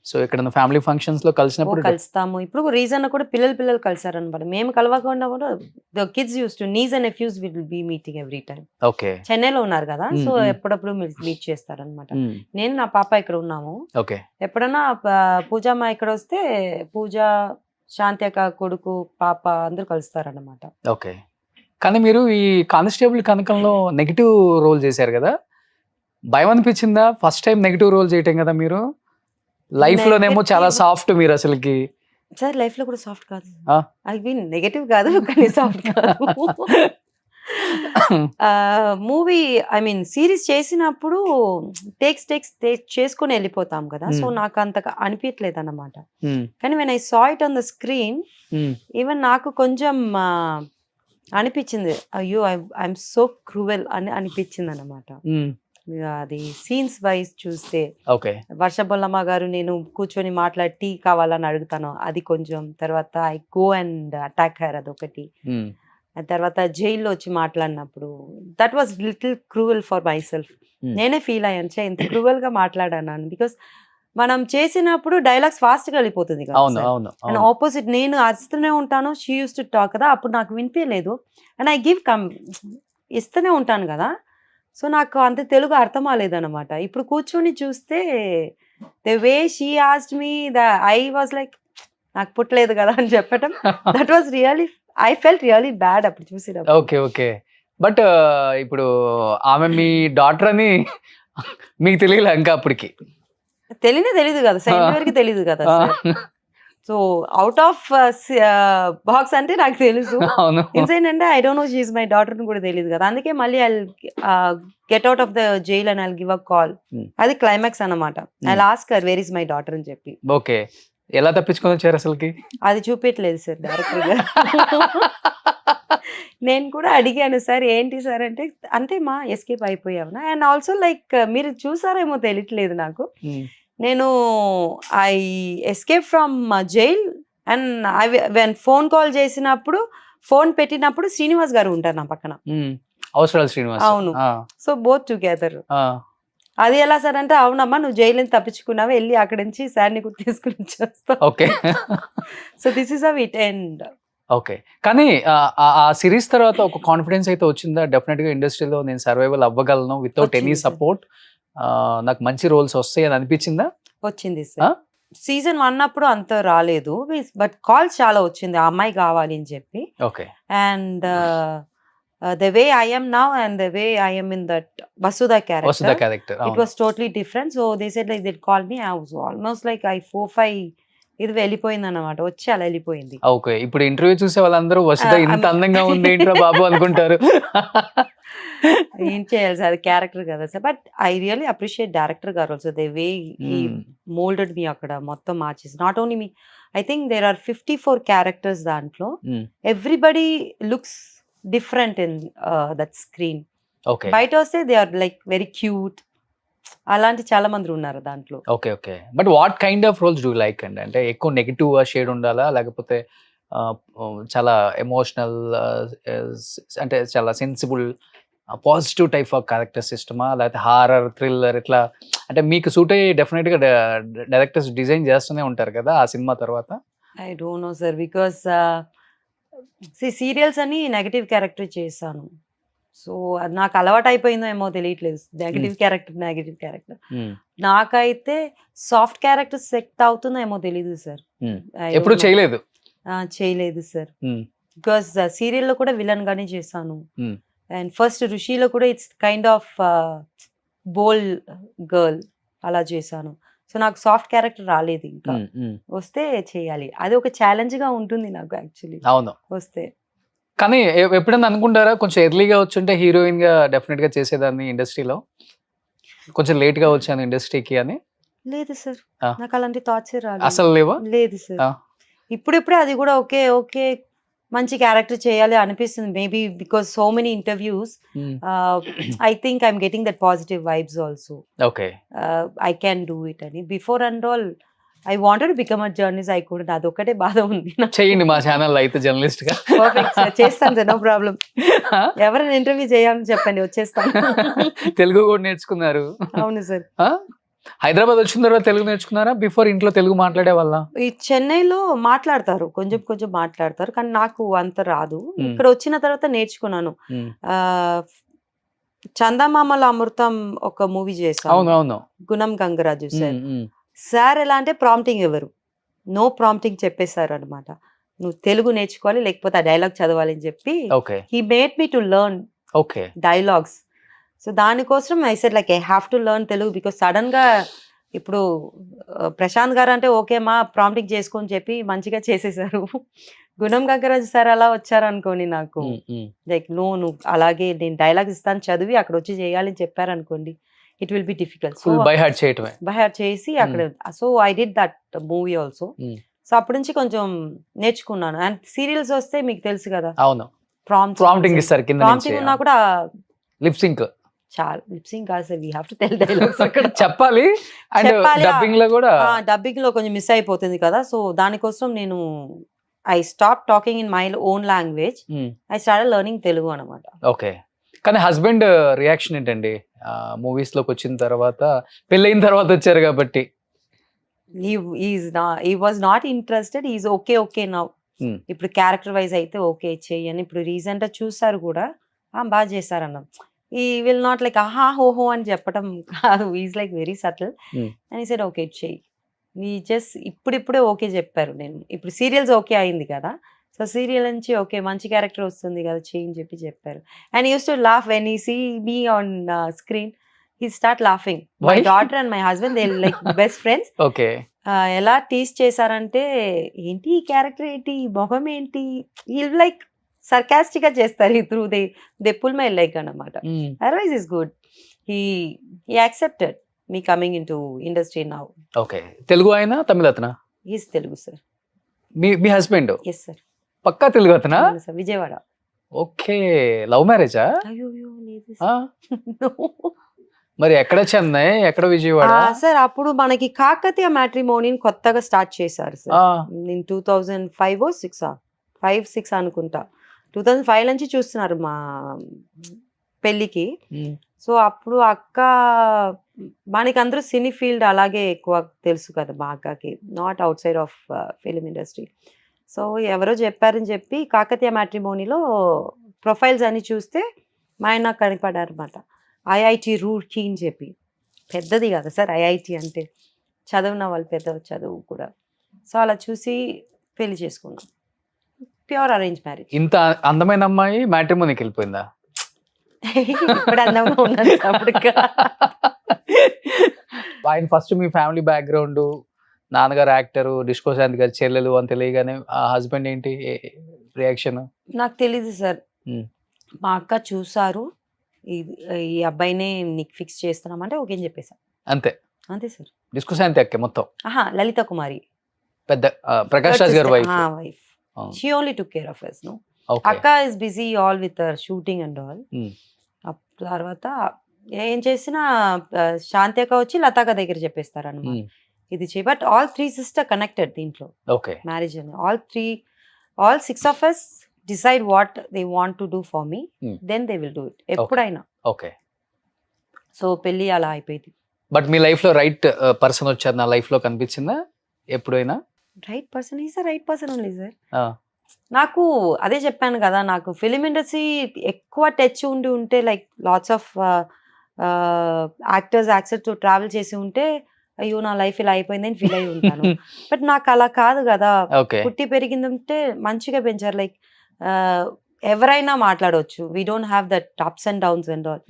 సో ఇక్కడ ఫ్యామిలీ ఫంక్షన్స్ లో కలిసినప్పుడు కలుస్తాము. ఇప్పుడు రీజన్ కూడా పిల్లలు కలిసారనమాట. మేము కలవకుండా కూడా the kids use to nieces and nephews will be meeting every time. Okay. చెన్నైలో ఉన్నారు కదా, సో ఎప్పుడప్పుడు మీట్ చేస్తారనమాట. నేను నా పాప ఇక్కడ ఉన్నాము. ఓకే. ఎప్పుడన్నా పూజమ్మ ఇక్కడ వస్తే పూజ, శాంతి అక్క కొడుకు, పాప అందరూ కలుస్తారనమాట. ఓకే. కానీ మీరు ఈ కానిస్టేబుల్ కనకంలో నెగిటివ్ రోల్ చేశారు కదా, భయం అనిపించిందా ఫస్ట్ టైం నెగిటివ్ రోల్ చేయటం కదా మీరు? లైఫ్ లోనేమో చాలా సాఫ్ట్ మీరు అసలుకి. సార్ లైఫ్ లో కూడా సాఫ్ట్ కాదు. ఆ? ఐ మీన్ నెగటివ్ కాదు, కానీ సాఫ్ట్ కాదు. మూవీ ఐ మీన్ సిరీస్ చేసినప్పుడు టేక్స్ చేసుకుని వెళ్ళిపోతాం కదా, సో నాకు అంత అనిపించలేదు అన్నమాట. కానీ when I saw it on the screen, even నాకు కొంచెం అనిపించింది, అయ్యో ఐఎమ్ సో క్రూవెల్ అని అనిపించింది అన్నమాట. అది సీన్స్ వైజ్ చూస్తే ఓకే. వర్షబొల్లమ్మ గారు నేను కూర్చొని మాట్లాడి టీ కావాలని అడుగుతాను, అది కొంచెం. తర్వాత I go and attack her, అదొకటి. తర్వాత జైల్లో వచ్చి మాట్లాడినప్పుడు that was little cruel for my self. నేనే ఫీల్ అయ్యాను, ఇంత క్రూవెల్ గా మాట్లాడాను. బికాస్ మనం చేసినప్పుడు డైలాగ్స్ ఫాస్ట్ గా వెళ్ళిపోతుంది కదా, అండ్ ఆపోజిట్ నేను అరుస్తూనే ఉంటాను. షీ యూస్ టు టాక్ కదా, అప్పుడు నాకు వినిపించలేదు. అండ్ ఐ గివ్ ఇస్తూనే ఉంటాను కదా, సో నాకు అంత తెలుగు అర్థం అవ్వలేదన్నమాట. ఇప్పుడు కూర్చొని చూస్తే the way she asked me, I was like నాకు పుట్టలేదు కదా అని చెప్పటం. That was really, I felt really bad అప్పుడు చూసినప్పుడు. Okay okay. బట్ ఇప్పుడు ఆమె మీ డాటర్ అని మీకు తెలియలే ఇంకా అప్పటికి? తెలీదు కదా సార్, ఇంతవరకు తెలీదు కదా. సో అవుట్ ఆఫ్ బాక్స్ అంటే నాకు తెలుసు, ఇన్సైడ్ అంటే I don't no she is my daughter అని కూడా తెలియదు కదా. అందుకే మళ్ళీ I get out of the jail and I give a call. అది క్లైమాక్స్ అన్నమాట. I ask her where is my daughter అని చెప్పి. ఓకే. ఎలా తప్పించుకొని వచ్చారు అసలుకి? అది చూపించలేదు సార్ డైరెక్టర్ గా. నేను కూడా అడిగాను, సార్ ఏంటి సార్ అంటే, అంతే మా ఎస్కేప్ అయిపోయావునా. అండ్ ఆల్సో లైక్ మీరు చూసారేమో తెలియట్లేదు నాకు, నేను I escape from jail and I when phone call చేసినప్పుడు, ఫోన్ పెట్టినప్పుడు శ్రీనివాస్ గారు ఉంటారు నా పక్కన. అవసరాలు శ్రీనివాస్. అవును. So both together. అది ఎలా సార్ అంటే, అవునమ్మా నువ్వు జైలు నుంచి తప్పించుకున్నావు, వెళ్ళి అక్కడి నుంచి సార్ నీకు తీసుకుని వచ్చేస్తా. Okay. So this is a it end. Okay. కానీ ఆ సిరీస్ తర్వాత ఒక కాన్ఫిడెన్స్ అయితే వచ్చిందా? డెఫినెట్ గా ఇండస్ట్రీలో నేను సర్వైవల్ అవ్వగలను వితౌట్ ఎనీ సపోర్ట్, నాకు మంచి రోల్స్ వస్తాయి అని అనిపించిందా? వచ్చింది సార్. సీజన్ 1 అప్పుడు అంత రాలేదు, బట్ కాల్స్ చాలా వచ్చింది ఆ అమ్మాయి కావాలి అని చెప్పి. Okay. And the way I am now and the way I am in that Vasudha character, it was totally different. So they said like they'd call me, I was almost like I 4-5 ఇది వెళ్ళిపోయింది అన్నమాట, వచ్చి అలా వెళ్ళిపోయింది. Okay. ఇప్పుడు interview చూసే వాళ్ళందరూ వసుధ ఇంత అందంగా ఉంది ఏంట్రా బాబు అనుకుంటారు. ఏం చేయాలి సార్, అది క్యారెక్టర్ కదా sir. But I really appreciate director గారు also, the way he moulded me, అక్కడ మొత్తం మార్చేసి. Not only me, I think there are 54 characters దాంట్లో. Everybody looks different in that screen. Okay. బయట వస్తే they are like very cute, అలాంటి చాలా మంది ఉన్నారు దాంట్లో. Okay okay. But what kind of roles do like అండి? అంటే ఎక్కువ నెగిటివ్ షేడ్ ఉండాలా, లేకపోతే చాలా ఎమోషనల్, అంటే చాలా sensible positive type of characters ఇష్టమా, లేకపోతే హారర్, థ్రిల్లర్ ఇట్లా? అంటే మీకు సూట్ అయ్యి డెఫినెట్గా డైరెక్టర్స్ డిజైన్ చేస్తూనే ఉంటారు కదా ఆ సినిమా తర్వాత. I don't no sir, because serials అని నెగటివ్ క్యారెక్టర్ చేశాను. సో అది నాకు అలవాటు అయిపోయిందో ఏమో తెలియట్లేదు, నెగటివ్ క్యారెక్టర్. నాకైతే సాఫ్ట్ క్యారెక్టర్ సెట్ అవుతుందో ఏమో తెలియదు సార్. ఎప్పుడు చేయలేదు? చేయలేదు సార్, బికాస్ సీరియల్లో కూడా విలన్ గానే చేశాను. అండ్ ఫస్ట్ ఋషిలో కూడా it's kind of bold girl అలా చేశాను. సో నాకు సాఫ్ట్ క్యారెక్టర్ రాలేదు, ఇంకా వస్తే చేయాలి. అది ఒక ఛాలెంజ్ గా ఉంటుంది నాకు యాక్చువల్లీ అవును వస్తే. కానీ ఎప్పుడైనా అనుకుంటారా కొంచెం ఎర్లీగా వచ్చుంటే హీరోయిన్ గా డెఫినెట్ గా చేసేదాన్ని ఇండస్ట్రీలో, కొంచెం లేట్ గా వచ్చాను ఇండస్ట్రీకి అని? లేదు సార్, నాకు అలాంటి థాట్స్ రాలేదు. అసలు లేవా? లేదు సార్, ఇప్పుడిప్పుడే అది కూడా ఓకే ఓకే మంచి క్యారెక్టర్ చేయాలి అనిపిస్తుంది. Maybe because so many interviews I think I'm getting that positive vibes also. Okay, I can do it అని. Before and all I wanted to become a journalist, I couldn't. అదొక్కటే బాధ ఉంది. చేయండి మా channel అయితే journalist గా. Perfect sir, చేస్తాను sir, no problem. ఎవరైనా ఇంటర్వ్యూ చేయాలని చెప్పండి, వచ్చేస్తాను. తెలుగు కూడా నేర్చుకున్నారు? అవును సార్. హైదరాబాద్ వచ్చిన తర్వాత తెలుగు నేర్చుకున్నారా? బిఫోర్ ఇంట్లో తెలుగు మాట్లాడే వాళ్ళ? ఈ చెన్నైలో మాట్లాడతారు, కొంచెం కొంచెం మాట్లాడతారు, కానీ నాకు అంత రాదు. ఇక్కడ వచ్చిన తర్వాత నేర్చుకున్నాను. చందమామల అమృతం ఒక మూవీ చేశాను. అవునవును. గుణం గంగరాజు సార్. సార్ ఎలా అంటే ప్రాంప్టింగ్ ఎవరు, నో ప్రాంప్టింగ్ చెప్పేశారు అనమాట. నువ్వు తెలుగు నేర్చుకోవాలి, లేకపోతే ఆ డైలాగ్ చదవాలి అని చెప్పి he made me to learn dialogues. So దానికోసం I said like I have to learn Telugu, because sudden గా ఇప్పుడు ప్రశాంత్ గారు అంటే ఓకే మా ప్రాంప్టింగ్ చేసుకొని చెప్పి మంచిగా చేసేసారు. గుణం గంగరాజు సార్ అలా వచ్చారు అనుకోండి, నాకు లైక్ నువ్వు అలాగే నేను డైలాగ్ ఇస్తాను చదివి అక్కడ వచ్చి చేయాలని చెప్పారు అనుకోండి, it will be difficult. So by heart చేసి అక్కడ, so I did that movie also. So అప్పటి నుంచి కొంచెం నేర్చుకున్నాను. అండ్ సీరియల్స్ వస్తే మీకు తెలుసు కదా, అవును, ప్రాంప్టింగ్ ఇస్తారు కింద నుంచి. ప్రాంప్టింగ్ ఉన్నా కూడా లిప్ సింక్, చాలా లిప్ సింక్ కాదు sir, we have to tell dialogues అక్కడ చెప్పాలి. అండ్ డబ్బింగ్ లో కూడా, డబ్బింగ్ లో కొంచెం మిస్ అయిపోతుంది కదా. సో దానికోసం నేను I stop talking in my own language, I start learning Telugu అనమాట. ఓకే. కానీ హస్బెండ్ రియాక్షన్ ఏంటండి మూవీస్ లోకి వచ్చిన తర్వాత? పెళ్ళైన తర్వాత వచ్చారు కాబట్టి. he was not interested, he's okay now. ఇప్పుడు క్యారెక్టర్ వైజ్ అయితే ఓకే చెయ్యని. ఇప్పుడు రీసెంట్ గా చూసారు కూడా, బాగా చేశారన్నాం. ఈ విల్ నాట్ లైక్ ఆహా హోహో అని చెప్పడం కాదు, ఈజ్ లైక్ వెరీ సటిల్. అని సైడ్ ఓకే చెయ్యి, నీ జస్ట్ ఇప్పుడిప్పుడే ఓకే చెప్పారు. నేను ఇప్పుడు సీరియల్స్ ఓకే అయింది కదా, సో సీరియల్ నుంచి ఓకే మంచి క్యారెక్టర్ వస్తుంది కదా చెయ్యి అని చెప్పారు. And use to laugh when he see me on screen, he start laughing. My daughter and my husband they like best friends. Okay. ఎలా టీస్ చేశారంటే, ఏంటి ఈ క్యారెక్టర్ ఏంటి, ఈ మొహం ఏంటి, ఈ లైక్ సర్కాస్టిక్ గా చేస్తారు. Through they pull my like అన్నమాట. Otherwise is good. He accepted me coming in to industry now. Okay. Telugu అయినా తమిళ అతనా? Is Telugu sir. మీ హస్బెండ్? Yes sir. పక్కా తెలుగు అతనా? విజయవాడ. ఓకే. లవ్ మ్యారేజా? అయ్యో లేదు. మరి ఎక్కడ చెన్నై, ఎక్కడ విజయవాడ? సార్ అప్పుడు మనకి కాకతీయ మ్యాట్రిమోనీని కొత్తగా స్టార్ట్ చేశారు సార్. నేను 2005 or 6 అనుకుంటా. 2005 నుంచి చూస్తున్నారు మా పెళ్ళికి. సో అప్పుడు అక్క, మనకి అందరూ సినీ ఫీల్డ్ అలాగే ఎక్కువ తెలుసు కదా మా అక్కకి, not out side of film industry. So ఎవరో చెప్పారని చెప్పి కాకతీయ మ్యాట్రిమోనీలో ప్రొఫైల్స్ అని చూస్తే మా ఆయన నాకు కనిపడారు అనమాట. ఐఐటి రూర్కీ అని చెప్పి, పెద్దది కదా సార్ ఐఐటి అంటే, చదివిన వాళ్ళు పెద్ద చదువు కూడా. సో అలా చూసి పెళ్లి చేసుకున్నాం. Pure arrange marriage. ఇంత అందమైన అమ్మాయి మ్యాట్రిమోనీకి వెళ్ళిపోయిందా? ఇప్పుడు అందంగా ఉన్నాను అప్పుడు. ఆయన ఫస్ట్ మీ ఫ్యామిలీ బ్యాక్గ్రౌండ్, నాన్నగారు యాక్టర్, డిస్కో శాంతి గారి చెల్లెలు అని తెలియగానే ఆ హస్బెండ్ ఏంటి రియాక్షన్? నాకు తెలీదు సార్. మా అక్క చూసారు, ఈ అబ్బాయినే నీకు ఫిక్స్ చేస్తున్నామంటే ఓకే అని చెప్పేసా. అంతే సార్. డిస్కో శాంతి అక్కే మొత్తం? లలిత కుమారి, పెద్ద ప్రకాష్ రాజ్ గారి wife. She only took care of us, no? అక్క is busy all with shooting and all. తర్వాత ఏం చేసినా శాంతి అక్క వచ్చి లతాక దగ్గర చెప్పేస్తారు అనమాట, ఇది చేయి. బట్ ఆల్ 3 సిస్టర్ కనెక్టెడ్ దీంట్లో ఓకే మ్యారేజ్ అని. All 6 of us decide what they want to do for me, then they will do it ఎప్పుడైనా. ఓకే. సో పెళ్లి అలా అయిపోయింది. బట్ మీ లైఫ్ లో రైట్ పర్సన్ వచ్చారు నా లైఫ్ లో కనిపించిందా ఎప్పుడైనా? Right person is the right person only sir. నాకు అదే చెప్పాను కదా, నాకు ఫిలిం ఇండస్ట్రీ ఎక్కువ టచ్ ఉంటే లైక్ లాట్స్ ఆఫ్ యాక్టర్స్ తో ట్రావెల్ చేసి ఉంటే అయ్యో నా లైఫ్ ఇలా అయిపోయిందని ఫీల్ అయి ఉంటాను. బట్ నాకు అలా కాదు కదా, పుట్టి పెరిగిందంటే మంచిగా పెంచారు. లైక్ ఎవరైనా మాట్లాడవచ్చు, we don't have that ups and downs and all,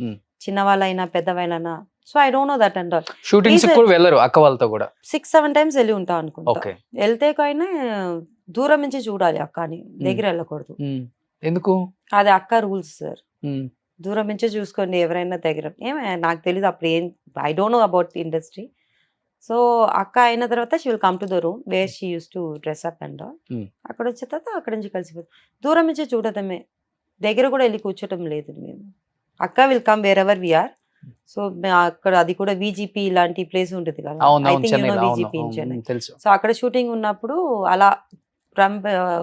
చిన్నవాళ్ళైనా పెద్దవాళ్ళైనా. So I don't know that and all. Shootings కూడా వెళ్ళరు అక్క వాళ్ళతో కూడా? 6-7 times వెళ్ళి ఉంటా అనుకుంటా. వెళ్తే కానీ దూరం నుంచి చూడాలి అక్కని, దగ్గర వెళ్ళకూడదు. ఎందుకు? అది అక్క రూల్స్ సార్, దూరం నుంచే చూసుకోండి ఎవరైనా దగ్గర. ఏమే నాకు తెలియదు అప్పుడు ఏం, I don't know about the industry. So అక్క అయిన తర్వాత she will come to the room where she uses to dress up and all. అక్కడ వచ్చిన తర్వాత అక్కడి నుంచి కలిసిపోతుంది. దూరం నుంచి చూడటమే, దగ్గర కూడా వెళ్ళి కూర్చోటం లేదు మేము. అక్క will come wherever we're. So అక్కడ అది కూడా విజిపి ఇలాంటి ప్లేస్ ఉంటుంది కదా, I think you know VGP in Chennai. So అక్కడ షూటింగ్ ఉన్నప్పుడు అలా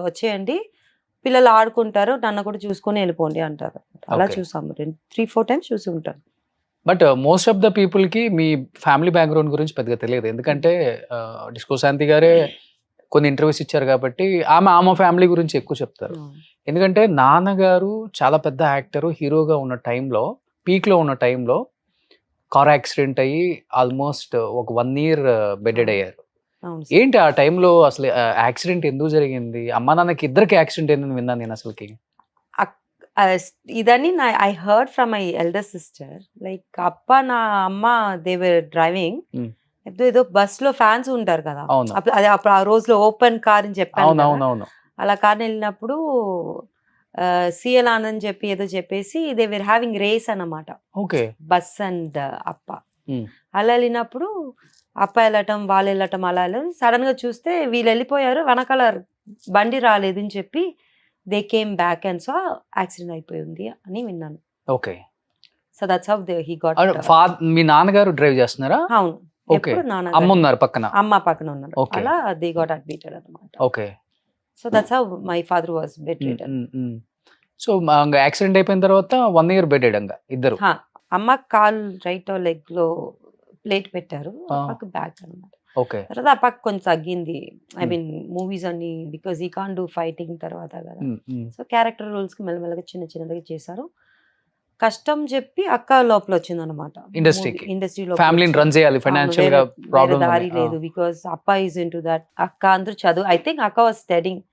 వచ్చేయండి, పిల్లలు ఆడుకుంటారు, నన్ను కూడా చూసుకొని వెళ్ళిపోండి అంటారు. అలా చూసాము 3-4 times చూసి ఉంటాను. But most of the people కి మీ ఫ్యామిలీ బ్యాక్గ్రౌండ్ గురించి పెద్దగా తెలియదు, ఎందుకంటే డిస్కో శాంతి గారే కొన్ని ఇంటర్వ్యూస్ ఇచ్చారు కాబట్టి ఆమె ఫ్యామిలీ గురించి ఎక్కువ చెప్తారు. ఎందుకంటే నాన్నగారు చాలా పెద్ద యాక్టర్, హీరోగా ఉన్న టైంలో, పీక్ లో ఉన్న టైంలో కార్ యాక్సిడెంట్ అయ్యి ఆల్మోస్ట్ ఒక 1 year బెడెడ్ అయ్యారు. ఏంటి ఆ టైంలో అసలు యాక్సిడెంట్ ఎందుకు జరిగింది? అమ్మా నాన్నకి ఇద్దరికి యాక్సిడెంట్ ఏందని విన్నాను నేను అసలుకి. ఇదని I heard from my elder sister. Like అప్ప నా అమ్మ దే వర్ డ్రైవింగ్, ఏదో బస్ లో ఫ్యాన్స్ ఉంటారు కదా, అదే అప్పుడు ఆ రోజులో ఓపెన్ కార్ అని చెప్పాను, అలా కార్ వెళ్ళినప్పుడు సిఎల్ ఆనంద్ చెప్పి ఏదో చెప్పేసి దే వర్ హ్యావింగ్ రేస్ అన్నమాట, బస్ అండ్ అప్ప. అలా వెళ్ళినప్పుడు అప్ప వెళ్ళటం వాళ్ళు వెళ్ళటం అలా వెళ్ళి సడన్ గా చూస్తే వీళ్ళు వెళ్ళిపోయారు, వెనకాల బండి రాలేదు అని చెప్పి they came back and so accident అయిపోయింది అని విన్నాను. Okay. So that's how he got. మీ నాన్నగారు డ్రైవ్ చేస్తున్నారా? అవును. ఎప్పుడు నాన్న అమ్మ ఉన్నారు పక్కన, అమ్మ పక్కన ఉన్నారు, అలా దే గాట్ అడ్మిటెడ్ అన్నమాట. Okay. So that's how my father was bed ridden. So accident అయిపోయిన తర్వాత 1 year బెడ్ రిడన్ ఇద్దరు. అమ్మ కాల్ రైట్ లెగ్ లో ప్లేట్ పెట్టారు, అప్పకు బ్యాక్ అన్నమాట. ఓకే. తర్వాత అప్పకు కొంచెం తగ్గింది, ఐ మీన్ మూవీస్ అన్ని బికాజ్ ఈ కాన్ డూ ఫైటింగ్ తర్వాత కదా, సో క్యారెక్టర్ రోల్స్ కి మెల్లమెల్లగా చిన్నగా చేశారు. కష్టం చెప్పి అక్క లోపల వచ్చింది అనమాట ఇండస్ట్రీలో. ఫ్యామిలీని రన్ చేయాలి, ఫైనాన్షియల్ గా ప్రాబ్లం దారి లేదు బికాజ్ అప్ప ఈజ్ ఇంటూ దట్. అక్క అందరూ చదువు, ఐ థింక్ అక్క వాజ్ స్టడీయింగ్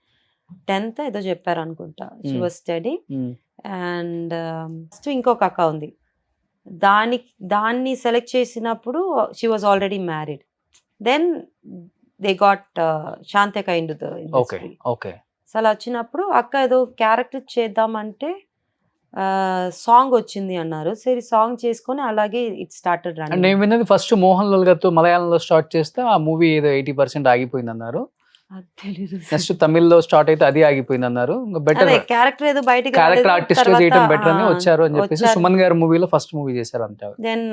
10th ఏదో చెప్పారు అనుకుంటా, షీ వాజ్ స్టడీ. అండ్ ఇంకొక అక్క ఉంది, దాన్ని సెలెక్ట్ చేసినప్పుడు she was already married. Then they got Shantika in to the industry. So అలా వచ్చినప్పుడు అక్క ఏదో క్యారెక్టర్ చేద్దామంటే సాంగ్ వచ్చింది అన్నారు, సరే సాంగ్ చేసుకొని అలాగే ఇట్ స్టార్టెడ్ రన్నింగ్. నేను విన్నది ఫస్ట్ మోహన్ లాల్ గారితో మలయాళంలో స్టార్ట్ చేస్తే ఆ మూవీ ఏదో 80% ఆగిపోయింది అన్నారు. నెక్స్ట్ తమిళ్లో స్టార్ట్ అయితే అది ఆగిపోయింది అన్నారు. బెటర్ క్యారెక్టర్ ఏదో బయట క్యారెక్టర్ ఆర్టిస్ట్ చేయడం బెటర్ అని వచ్చారు అని చెప్పేసి సుమన్ గారి మూవీలో ఫస్ట్ మూవీ చేశారు అంటారు. దెన్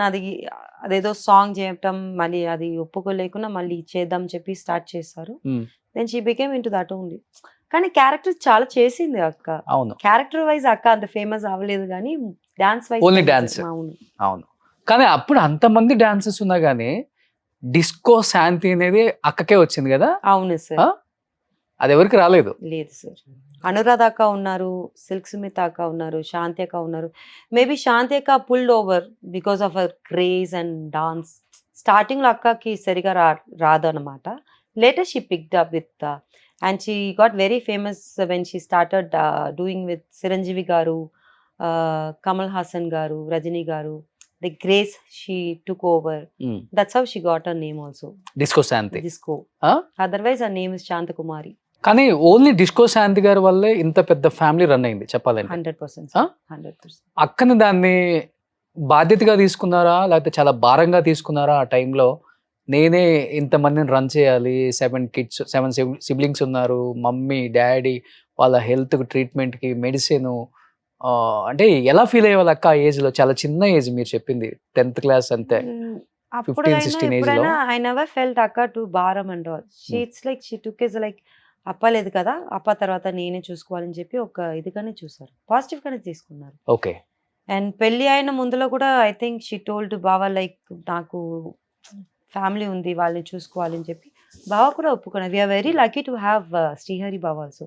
అదేదో సాంగ్ చేయటం మళ్ళీ అది ఒప్పుకోలేకుండా మళ్ళీ చేద్దాం చెప్పి స్టార్ట్ చేశారు. Then she became into that only. కానీ క్యారెక్టర్ చాలా చేసింది అక్క. అవును, క్యారెక్టర్ వైజ్ అక్క అంత ఫేమస్ అవ్వలేదు కానీ డాన్స్ వైజ్ ఓన్లీ డాన్స్. అవును, కానీ అప్పుడు అంతమంది డాన్సెస్ ఉన్నా గానీ డిస్కో శాంతి అనేది అక్కకే వచ్చింది కదా. అవును సార్, అది ఎవరికి రాలేదు. లేదు సార్, అనురాధ అక్క ఉన్నారు, సిల్క్ సుమిత అక్క ఉన్నారు, శాంతి అక్క ఉన్నారు. మేబీ శాంతి అక్క pulled over because of her craze and dance. Starting లో అక్కకి సరిగా రాదు అనమాట. Later she picked up with and she got very famous when she started doing with Chiranjeevi garu, Kamal Hassan garu, Rajini garu. The grace she took over. That's how she got her name also. Disco Shanti. Disco. Otherwise her name is Shantakumari. కానీ only disco శాంతి గారి వల్లే ఇంత పెద్ద family run అయింది చెప్పాలంటే. 100%. 100%. అక్కని దాన్ని బాధ్యతగా తీసుకున్నారా లేకపోతే చాలా భారంగా తీసుకున్నారా? ఆ టైంలో నేనే ఇంతమందిని రన్ చేయాలి, 7 సిబ్లింగ్స్ ఉన్నారు, మమ్మీ డాడీ వాళ్ళ హెల్త్ ట్రీట్మెంట్ కి మెడిసిన్ అంటే ఎలా ఫీల్ అయ్యేవాళ్ళు అక్క ఆ ఏజ్ లో? చాలా చిన్న ఏజ్ మీరు చెప్పింది, 10th క్లాస్ అంతే. అప్పుడు 16 age లో? ఐ నెవర్ ఫెల్ట్ అక్క టు భారం and all. She it's like she took is like అప్పలేదు కదా, అప్ప తర్వాత నేనే చూసుకోవాలని చెప్పి ఒక ఇదిగానే చూసారు, పాజిటివ్ గానే తీసుకున్నారు. ఓకే. అండ్ పెళ్లి అయిన ముందులో కూడా ఐ థింక్ షీ టోల్డ్ బావ లైక్ నాకు ఫ్యామిలీ ఉంది, వాళ్ళని చూసుకోవాలని చెప్పి బావ కూడా ఒప్పుకున్నారు. We are very lucky to have Srihari బావ also,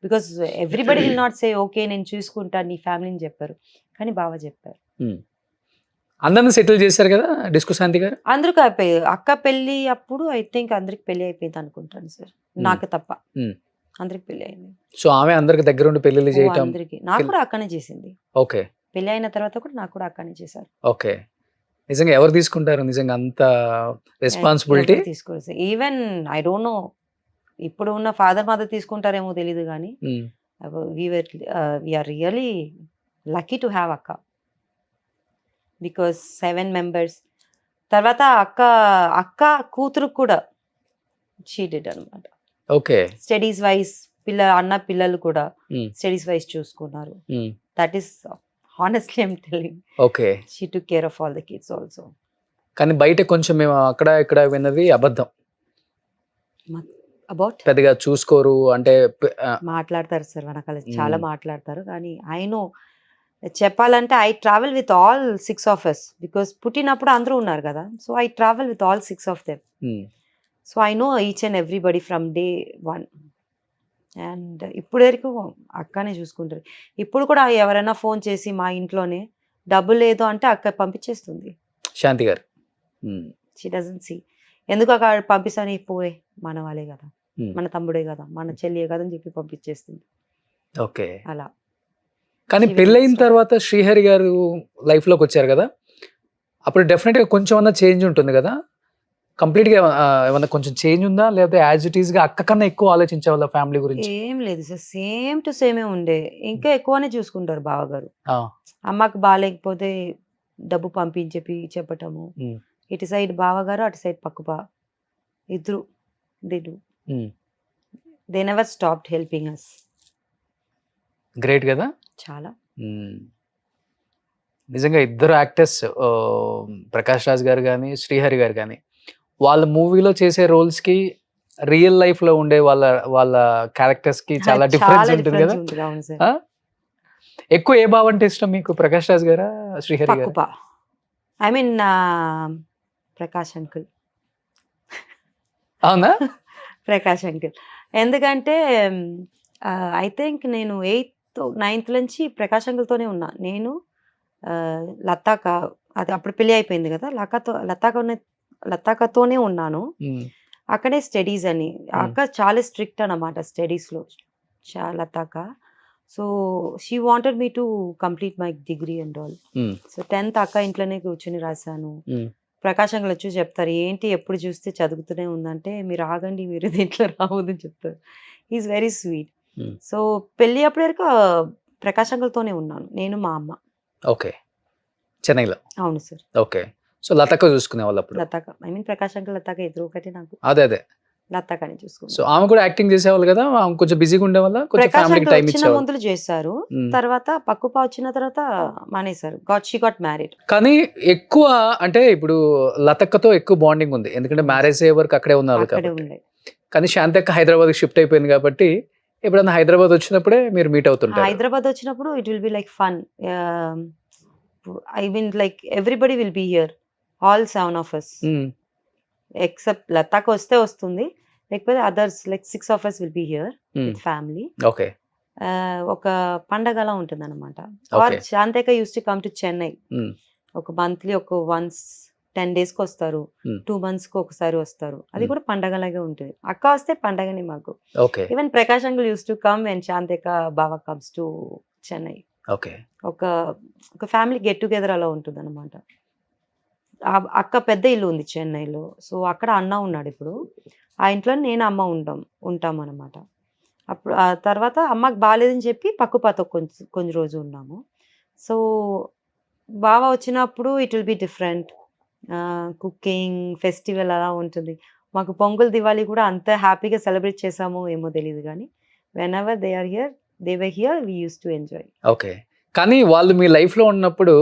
because everybody will not say okay నేను చూసుకుంటా నీ ఫ్యామిలీని చెప్పారు, కానీ బావ చెప్పారు. అందరిని సెటిల్ చేశారు కదా డిస్కో శాంతి గారు? అందరికి అయిపోయాయి. అక్క పెళ్లి అప్పుడు ఐ థింక్ అందరికి పెళ్లి అయిపోయింది అనుకుంటాను సార్, నాకు తప్ప అందరికి పెళ్లి అయింది. సో ఆమె అందరికి దగ్గర ఉండి పెళ్లి చేయటం? అందరికి. నాకు కూడా అక్కనే చేసింది. ఓకే. పెళ్లి అయిన తర్వాత కూడా నాకు కూడా అక్కనే చేశారు. ఓకే. నిజంగా ఎవరు తీసుకుంటారు నిజంగా అంత రెస్పాన్సిబిలిటీ? తీసుకోవాలి. ఈవెన్ ఐ డోంట్ నో ఇప్పుడు ఉన్న ఫాదర్ మదర్ తీసుకుంటారేమో తెలియదు కానీ we are really lucky to have అక్క, బికాస్ 7 members. తర్వాత అక్క కూతురు కూడా షీ డిడ్ అనమాట. ఓకే. స్టడీస్ వైజ్ అన్న పిల్లలు కూడా స్టడీస్ వైజ్ చూసుకున్నారు. That is honestly I'm telling. Okay. She took care of all the kids also. కానీ బయట కొంచెం మేము అక్కడ ఇక్కడ విన్నది అబద్ధం. అబౌట్ పెద్దగా చూసుకోరు అంటే మాట్లాడతారు సార్, వెనకాల చాలా మాట్లాడతారు. కానీ ఐ నో చెప్పాలంటే I travel with all 6 of us, because పుట్టినప్పుడు అందరూ ఉన్నారు కదా, so I travel with all 6 of them. So I know each and everybody from day 1. And ఇప్పుడు వరకు అక్కనే చూసుకుంటారు. ఇప్పుడు కూడా ఎవరైనా ఫోన్ చేసి మా ఇంట్లోనే డబ్బులు లేదు అంటే అక్క పంపించేస్తుంది శాంతి గారు. షీ డజంట్ సీ ఎందుకు అక్కడ పంపిస్తాను, పోయే మన వాళ్ళే కదా, మన తమ్ముడే కదా, మన చెల్లియే కదా అని చెప్పి పంపించేస్తుంది. ఓకే. అలా. కానీ పెళ్ళైన తర్వాత శ్రీహరి గారు లైఫ్ లోకి వచ్చారు కదా, అప్పుడు డెఫినెట్ గా కొంచెం అన్న చేంజ్ ఉంటుంది కదా. కంప్లీట్ గా ఏమన్నా కొంచెం చేంజ్ ఉందా, లేదా యాజ్ ఇట్ ఈస్ గా అక్క కన్నా ఎక్కువ ఆలోచించే వాళ్ళ ఫ్యామిలీ గురించి? ఏం లేదు సార్, సేమ్ టు సేమే ఉండే, ఇంకా ఎక్కువనే చూసుకుంటారు బావగారు. అమ్మకి బాగాలేకపోతే డబ్బు పంపించి చెప్పటము, ఇటు సైడ్ బావగారు అటు సైడ్ పక్కుపా ఇద్దరు they never stopped helping us. Great కదా. చాలా. నిజంగా ఇద్దరు యాక్టర్స్, ప్రకాష్ రాజ్ గారు కానీ శ్రీహరి గారు కానీ, వాళ్ళ మూవీలో చేసే రోల్స్ కి రియల్ లైఫ్ లో ఉండే వాళ్ళ క్యారెక్టర్స్ కి చాలా డిఫరెన్స్ ఉంటుంది కదా. ఎక్కువ ఏ బావ అంటే ఇష్టం మీకు, ప్రకాష్ రాజ్ గారా శ్రీహరి గారు? I mean Prakash uncle. అవునా? ప్రకాష్ అంకుల్. ఎందుకంటే ఐ థింక్ నేను 8th 9th నుంచి ప్రకాష్ అంకుల్తోనే ఉన్నా. నేను లతాక అది అప్పుడు పెళ్లి అయిపోయింది కదా, లతాకతోనే ఉన్నాను. అక్కడే స్టడీస్ అని, అక్క చాలా స్ట్రిక్ట్ అన్నమాట స్టడీస్లో లతాక. So she wanted me to complete my degree and all. So 10th అక్క ఇంట్లోనే కూర్చొని రాశాను. ప్రకాష్ అంకుల్ వచ్చి చెప్తారు, ఏంటి ఎప్పుడు చూస్తే చదువుతూనే ఉందంటే, మీరు ఆగండి, మీరు దీంట్లో రావద్దని చెప్తారు. Is very sweet. సో పెళ్ళి అప్పటి వరకు ప్రకాష్ అంకుల్తోనే ఉన్నాను, నేను మా అమ్మ. ఓకే. చెన్నైలో? అవును సార్. ఓకే. సో లతక్క చూసుకునే వాళ్ళు అప్పుడు? లతాక, ఐ మీన్ ప్రకాష్ అంకుల్ లతాక ఇద్దరు ఒకటి నాకు. అదే లతాకని చూసుకున్నాను. సో ఆమె కూడా యాక్టింగ్ చేసేవాళ్ళు కదా, కొంచెం బిజీగా ఉండే వాళ్ళ, కొంచెం ఫ్యామిలీకి టైం ఇచ్చేవాళ్ళు. ముందు చేశారు, తర్వాత పక్కుపా వచ్చిన తర్వాత మానేశారు. She got married. కానీ ఎక్కువ అంటే ఇప్పుడు లతక్కతో ఎక్కువ బాండింగ్ ఉంది, ఎందుకంటే మ్యారేజ్ అయ్యే వరకు అక్కడే ఉన్నారు కాబట్టి. కానీ శాంతి అక్క హైదరాబాద్ షిఫ్ట్ అయిపోయింది కాబట్టి ఎప్పుడన్నా హైదరాబాద్ వచ్చినప్పుడే మీరు మీట్ అవుతుంటారు. హైదరాబాద్ వచ్చినప్పుడు it will be like fun. I mean like everybody will be here, all 7 of us, except లతాక్ వస్తే వస్తుంది, లేకపోతే others like 6 of us will be here with family. Okay. ఒక పండగలా ఉంటుంది అనమాట. Or Shantika uses to come to Chennai. ఒక monthly ఒక వన్స్ 10 daysకి వస్తారు, 2 monthsకి ఒకసారి వస్తారు. అది కూడా పండగలాగే ఉంటుంది. అక్క వస్తే పండగని మాకు. Even Prakash uncle uses to come and Shantika బావ కమ్స్ టు చెన్నై. ఒక ఫ్యామిలీ గెట్ టుగెదర్ అలా ఉంటుంది అనమాట. అక్క పెద్ద ఇల్లు ఉంది చెన్నైలో, సో అక్కడ అన్న ఉన్నాడు ఇప్పుడు. ఆ ఇంట్లో నేను అమ్మ ఉంటాం అనమాట. అప్పుడు ఆ తర్వాత అమ్మకి బాగాలేదని చెప్పి పక్కుపాతో కొంచెం రోజు ఉన్నాము. సో బావ వచ్చినప్పుడు it will be different, cooking festival అలా ఉంటుంది. మాకు పొంగల్ దివాళీ కూడా అంత హ్యాపీగా సెలబ్రేట్ చేసామో ఏమో తెలియదు, కానీ whenever they were here we use to enjoy. Okay. కానీ వాళ్ళు మీ లైఫ్ లో ఉన్నప్పుడు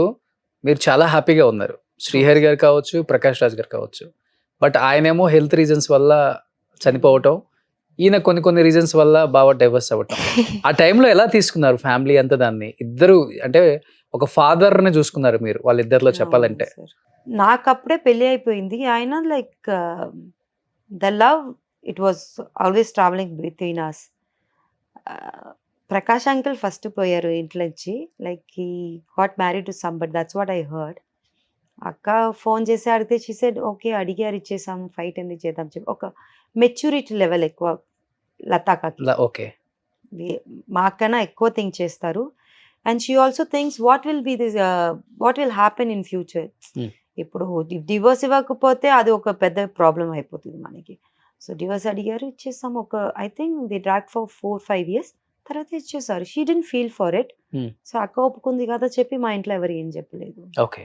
మీరు చాలా హ్యాపీగా ఉన్నారు. శ్రీహరి గారు కావచ్చు, ప్రకాష్ రాజ్ గారు కావచ్చు. బట్ ఆయనేమో హెల్త్ రీజన్స్ వల్ల చనిపోవటం, ఈయన కొన్ని రీజన్స్ వల్ల బాగా డైవర్స్ అవ్వటం. ఆ టైంలో ఎలా తీసుకున్నారు ఫ్యామిలీ అంతా దాన్ని? ఇద్దరు అంటే ఒక ఫాదర్ ని చూసుకున్నారు మీరు వాళ్ళిద్దరిలో చెప్పాలంటే. అవును సార్. నాకు అప్పుడే పెళ్లి అయిపోయింది. ఆయన like the love it was always travelling between us. Prakash uncle first పోయారు ఇంట్లో నుంచి. Like he got married to somebody, that's what I heard. అక్క ఫోన్ చేసి అడిగితే షీ సెడ్ ఓకే, అడిగారు ఇచ్చేసాము, ఫైట్ ఎందుకు చేద్దాం చెప్పి. ఒక మెచ్యూరిటీ లెవెల్ ఎక్కువ లతాకకి. ఓకే. మా అక్కన ఎక్కువ థింక్ చేస్తారు. And she also thinks what will be this, what will happen in future. Hmm. ఇప్పుడు డివోర్స్ ఇవ్వకపోతే అది ఒక పెద్ద ప్రాబ్లం అయిపోతుంది మనకి. సో డివోర్స్ అడిగారు, ఇచ్చేసాము. ఒక I think the drag for 4-5 years, తర్వాత ఇచ్చేసారు. She didn't feel for it. Hmm. So అక్క ఒప్పుకుంది కదా చెప్పి మా ఇంట్లో ఎవరు ఏం చెప్పలేదు. Okay.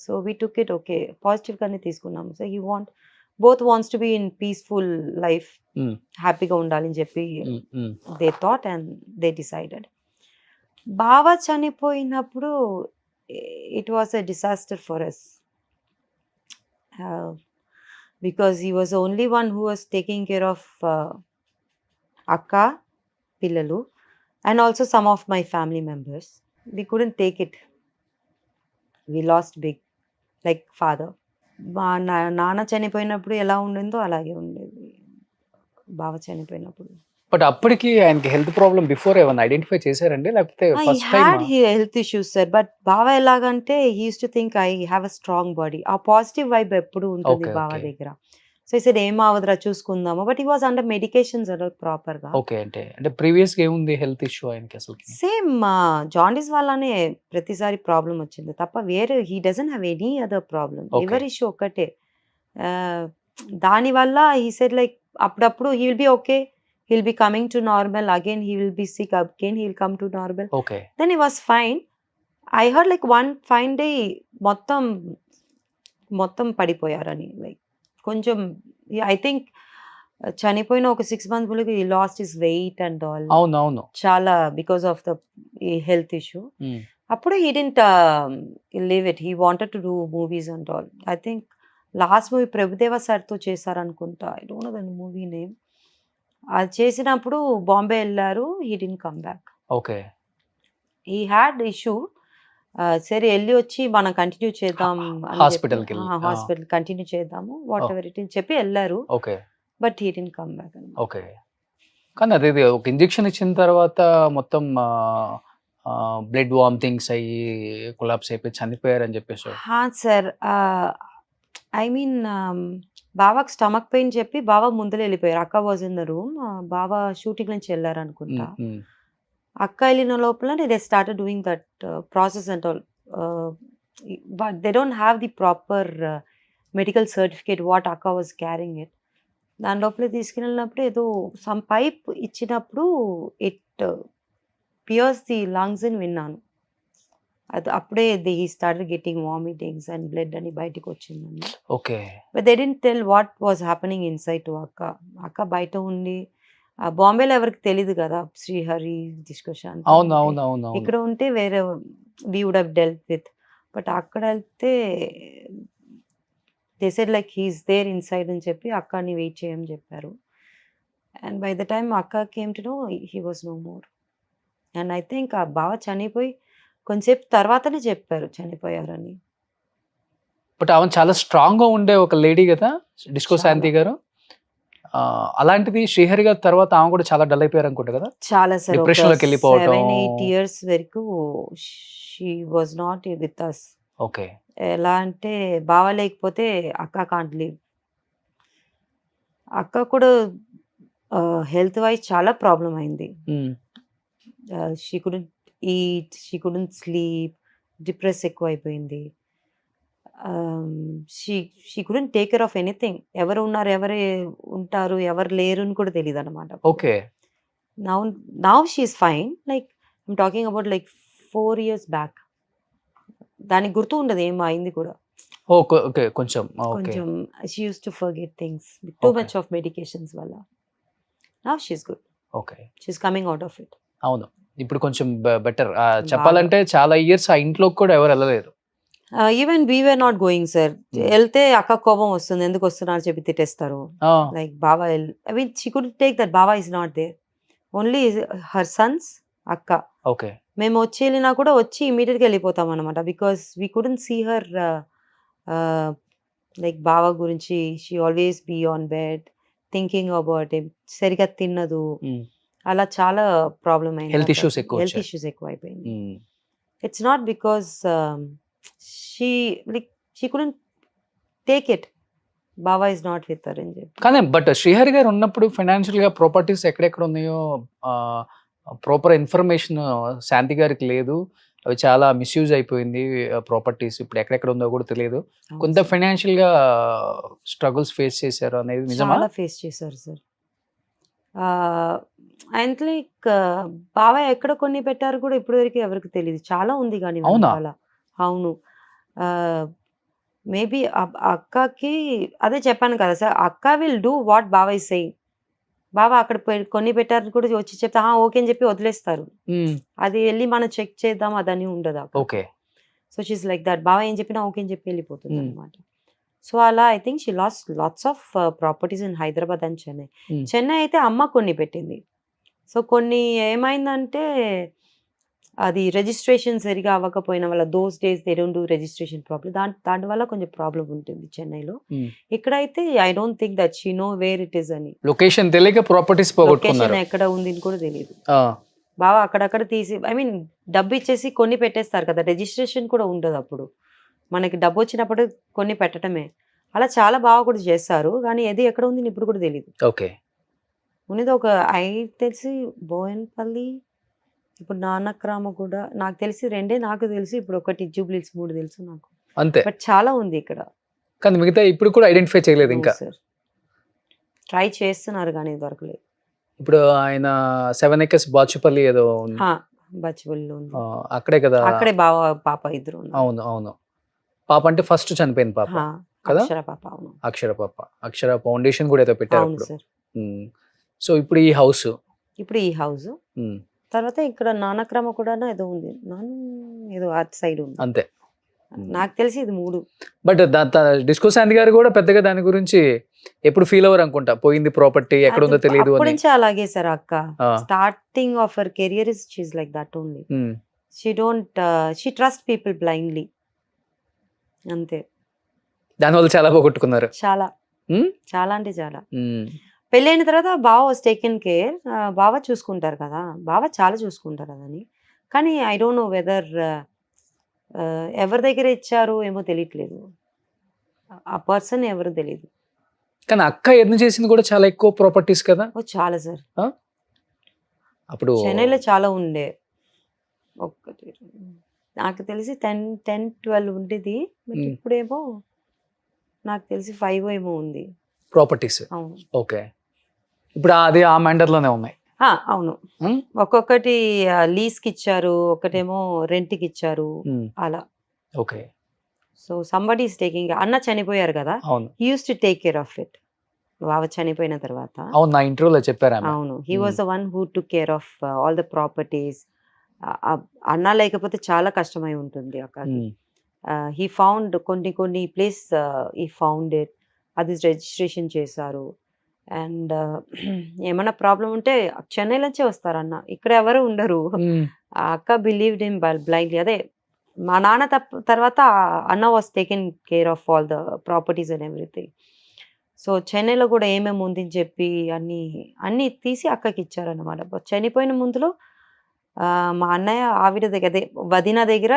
So we took it okay, positive గానే తీసుకున్నాము. So he both wants to be in peaceful life, Hmm. హ్యాపీగా ఉండాలని చెప్పి Hmm. They thought and they decided. బావ చనిపోయినప్పుడు it was a disaster for us, because he was only one who was taking care of అక్క, పిల్లలు, and also some of my family members. We couldn't take it. We lost big like father. మా నాన్న చనిపోయినప్పుడు ఎలా ఉండిందో అలాగే ఉండేది బావ చనిపోయినప్పుడు. బట్ అప్పటికి ఆయనకి హెల్త్ ప్రాబ్లం బిఫోర్ ఏమైనా ఐడెంటిఫై చేశారండి, లేకపోతే He first had time? health issues, sir. But బావ ఎలాగంటే he used to think I have a strong body. ఆ పాజిటివ్ వైబ్ ఎప్పుడు ఉంటుంది Okay, బావ okay. దగ్గర. సో ఈ said ఏం అవదురా చూసుకుందాము. But he was under medications proper గా. ఓకే. అంటే ప్రీవియస్ గా ఏముంది హెల్త్ ఇష్యూ ఆయనకి అసలు? సేమ్ జాండీస్ వల్లనే ప్రతిసారి ప్రాబ్లం వచ్చింది తప్ప వేరే he doesn't have any other problem. Okay. Liver issue ఒక్కటే. దానివల్ల హీ సెడ్ లైక్ అప్పుడప్పుడు he will be okay, he'll be coming to normal, again he will be sick, again he'll come to normal. Okay. Then he was fine. I heard like one fine day మొత్తం పడిపోయారని. Like కొంచెం I think చనిపోయిన ఒక 6 months ముందుకు he lost his weight and all. అవును. చాలా because of the health issue. అప్పుడు he didn't leave it. He wanted to do movies and all. I think last movie Prabhudeva సార్తో చేశారనుకుంటా. I don't know the movie name. అది చేసినప్పుడు బాంబే వెళ్ళారు. He did come back. Okay. He had issue. సరే వెళ్ళి వచ్చి మనం continue చేద్దాం, హాస్పిటల్కి హాస్పిటల్ కంటిన్యూ చేద్దాము వాట్ ఎవర్ ఇట్ చెప్పి వెళ్ళారు. Okay. But he did come back. Okay. కానీ అదే ఒక ఇంజెక్షన్ ఇచ్చిన తర్వాత మొత్తం బ్లడ్ వామిటింగ్స్ అయ్యి కొలాప్స్ అయిపోయి చనిపోయారని చెప్పేసి. సార్ ఐ మీన్ బావాకి స్టమక్ పెయిన్ చెప్పి బావ ముందర వెళ్ళిపోయారు. అక్క వాజ్ ఇన్ ద రూమ్. బావ షూటింగ్ నుంచి వెళ్ళారు అనుకుంటా. అక్క వెళ్ళిన లోపల they started doing that process and all. But they don't have the proper medical certificate what అక్క వాజ్ క్యారింగ్ ఇట్. దాని లోపల తీసుకెళ్ళినప్పుడు ఏదో సమ్ పైప్ ఇచ్చినప్పుడు ఇట్ పియర్స్ ది లంగ్స్ అని విన్నాను. అది అప్పుడే he started getting vomitings and blood అని బయటకు వచ్చిందండి. Okay. But they didn't tell what was happening inside to అక్క. అక్క బయట ఉండి బాంబేలో ఎవరికి తెలియదు కదా శ్రీహరి డిస్కషన్. అవును. ఇక్కడ ఉంటే వేరే we would have dealt with. But అక్కడ వెళ్తే they said like he's there inside అని చెప్పి అక్కని వెయిట్ చేయమని చెప్పారు. అండ్ బై ద టైమ్ అక్క came to know he was no more. And I think ఆ బావ చనిపోయి కొంచెంసేపు తర్వాతనే చెప్పారు చనిపోయారని. బట్ ఆమె చాలా స్ట్రాంగ్ గా ఉండే ఒక లేడీ కదా డిస్కో శాంతి గారు. అలాంటిది శ్రీహరి గారి తర్వాత ఆమె కూడా చాలా డల్ అయిపోయారు అనుకుంటా కదా. చాలా సార్. Depression లోకి వెళ్ళిపోవటం. 7-8 years వరకు she was not with us. Okay. ఎలా అంటే బావ లేకపోతే అక్క కాంట్ లివ్. అక్క కూడా హెల్త్ వైజ్ చాలా ప్రాబ్లం అయింది. She couldn't eat, she couldn't sleep, depress ఎక్కువ అయిపోయింది. She couldn't take care of anything. ఎవరు ఉన్నారు, ఎవరు ఉంటారు, ఎవరు లేరు అని కూడా తెలియదు అనమాట. Okay. Now she is fine. Like I'm talking about like 4 years back. దానికి గుర్తు ఉండదు ఏం అయింది కూడా. ఓకే. కొంచెం she uses to forget things too much of medications వల్ల. Now she is good. Okay. She is coming out of it. అవును. ఇప్పుడు కొంచెం బెటర్. చెప్పాలంటే చాలా ఇయర్స్ ఆ ఇంట్లోకి కూడా ఎవరు వెళ్ళలేరు. Even we were not going sir. వెళ్తే అక్క కోపం వస్తుంది, ఎందుకు వస్తున్నారు చెప్పి తిట్టేస్తారు. లైక్ బావా I mean she could take that బావా is not there, only her sons అక్క. ఓకే. మేము వచ్చి వెళ్ళినా కూడా వచ్చి ఇమీడియట్గా వెళ్ళిపోతాం అనమాట, because we couldn't see her like బావా గురించి. She always be on bed thinking about him, సరిగా తిన్నదు, అలా చాలా ప్రాబ్లం అయింది. హెల్త్ ఇష్యూస్ ఎక్కువ హెల్త్ వచ్చాయి. ఇష్యూస్ ఎక్కువ అయిపోయింది. It's not because she couldn't take it, బావా ఇస్ నాట్ విత్ హర్ అని చెప్పి. కానీ బట్ శ్రీహరి గారు ఉన్నప్పుడు ఫైనాన్షియల్ గా ప్రాపర్టీస్ ఎక్కడెక్కడ ఉన్నాయో ప్రాపర్ ఇన్ఫర్మేషన్ శాంతి గారికి లేదు. అవి చాలా మిస్యూజ్ అయిపోయింది ప్రాపర్టీస్. ఇప్పుడు ఎక్కడెక్కడ ఉందో కూడా తెలియదు. కొంత ఫైనాన్షియల్ గా స్ట్రగుల్స్ ఫేస్ చేశారు అనేది నిజమా? చాలా ఫేస్ చేశారు సార్. అండ్ లైక్ బావా ఎక్కడ కొన్ని పెట్టారు కూడా ఇప్పటివరకు ఎవరికి తెలియదు. చాలా ఉంది కానీ అవునా? చాలా. అవును. మేబీ అక్కకి అదే చెప్పాను కదా సార్, అక్క విల్ డూ వాట్ బావా ఇస్ సెయింగ్. బావా అక్కడ కొన్ని పెట్టారు కూడా వచ్చి చెప్తే ఓకే అని చెప్పి వదిలేస్తారు. అది వెళ్ళి మనం చెక్ చేద్దాం అదని ఉండదు. Okay. So she's like that, బావా ఏం చెప్పినా ఓకే అని చెప్పి వెళ్ళిపోతుంది అనమాట. సో అలా I think she lost lots of properties in Hyderabad and Chennai. Chennai అయితే అమ్మ కొన్ని పెట్టింది. సో కొన్ని ఏమైందంటే అది రిజిస్ట్రేషన్ సరిగా అవ్వకపోయిన వల్ల, those days they don't do registration problem, దాని వల్ల కొంచెం ప్రాబ్లం ఉంటుంది చెన్నైలో. ఇక్కడైతే I don't think that she know where it is అని. లొకేషన్ తెలియక ప్రాపర్టీస్ పోగొట్టుకున్నారు. లొకేషన్ ఎక్కడ ఉంది కూడా తెలియదు. బావా అక్కడక్కడ తీసి ఐ మీన్ డబ్బు ఇచ్చేసి కొన్ని పెట్టేస్తారు కదా, రిజిస్ట్రేషన్ కూడా ఉండదు అప్పుడు. మనకి డబ్బు వచ్చినప్పుడు కొన్ని పెట్టడమే. అలా చాలా బాగా కూడా చేస్తారు, కానీ ఏది ఎక్కడ ఉంది ఇప్పుడు కూడా తెలియదు. ఓకే. ఉన్నది ఒక తెలిసి బోయన్పల్లి, ఇప్పుడు నానక్రామ కూడా నాకు తెలిసి 2 నాకు తెలిసి, ఇప్పుడు ఒకటి జూబ్లీస్ 3 తెలుసు నాకు. అంతే. బట్ చాలా ఉంది ఇక్కడ. కానీ మిగతా ఇప్పుడు కూడా ఐడెంటిఫై చేయలేదు ఇంకా. సార్ ట్రై చేస్తున్నారు కానీ దొరకలేదు. ఇప్పుడు ఆయన 7 acres బాచుపల్లి ఏదో బచ్చిపల్లిలో ఉంది. అక్కడే కదా? అక్కడే బావ పాప ఇద్దరు ఉన్నారు. అవును అవును. పాప అంటే ఫస్ట్ చనిపోయింది పాప కదా? అక్షర పాప. అవును, అక్షర పాప. అక్షర ఫౌండేషన్ కూడా ఏదో పెట్టారు. అవును సార్. సో ఇప్పుడు ఈ హౌస్, ఇప్పుడు ఈ హౌస్ తర్వాత ఇక్కడ నానక్రమ కూడా ఏదో ఉంది, ఏదో అటు సైడ్ ఉంది అంతే. నాకు తెలిసి ఇది 3. బట్ డిస్కో శాంతి గారు కూడా పెద్దగా దాని గురించి ఎప్పుడు ఫీల్ అవ్వరు అనుకుంటా, పోయింది ప్రాపర్టీ ఎక్కడ ఉందో తెలియదు అప్పటి నుంచి అలాగే సార్. అక్క starting of her career is she's like that only. She trust people blindly, అంతే. దానివల్ల చాలా పోగొట్టుకున్నారు. చాలా చాలా అంటే చాలా. పెళ్ళైన తర్వాత బావ వాజ్ టేకెన్ కేర్, బావ చూసుకుంటారు కదా, బావ చాలా చూసుకుంటారు అదని. కానీ ఐ డోంట్ నో వెదర్ ఎవరి దగ్గర ఇచ్చారు ఏమో తెలియట్లేదు, ఆ పర్సన్ ఎవరు తెలియదు. కానీ అక్క ఎర్న్ చేసింది కూడా చాలా ఎక్కువ ప్రాపర్టీస్ కదా? చాలా సార్. అప్పుడు చెన్నైలో చాలా ఉండే, ఒక్కటి నాకు తెలిసి 10-12 ఉండేది. బట్ ఇప్పుడేమో నాకు తెలిసి 5 ఏమో ఉంది ప్రాపర్టీస్. అవును. ఓకే. ఇప్పుడు అది ఆ మెండర్ లోనే ఉన్నాయి. అవును. ఒక్కొక్కటి లీజ్ కి ఇచ్చారు, ఒకటేమో రెంట్ కి ఇచ్చారు, అలా. Okay. So somebody is taking. అన్న చనిపోయారు కదా, he use to take care of it. బావ చనిపోయిన తర్వాత. అవును, నా ఇంటర్వ్యూలో చెప్పారు. అవును, he was the one who took care of all the properties. అన్న లేకపోతే చాలా కష్టమై ఉంటుంది అక్క. హీ ఫౌండ్ కొన్ని ప్లేస్, హీ ఫౌండ్ ఇట్, అది రిజిస్ట్రేషన్ చేశారు. అండ్ ఏమైనా ప్రాబ్లం ఉంటే చెన్నైలోంచే వస్తారు అన్న, ఇక్కడ ఎవరు ఉండరు. ఆ అక్క బిలీవ్డ్ హిమ్ బ్లైండ్లీ. అదే మా నాన్న తర్వాత అన్న was taken care of all the properties and everything. So చెన్నైలో కూడా ఏమేమి ఉందని చెప్పి అన్ని తీసి అక్కకి ఇచ్చారన్నమాట. చనిపోయిన ముందులో మా అన్నయ్య ఆవిడ దగ్గర, అదే వదిన దగ్గర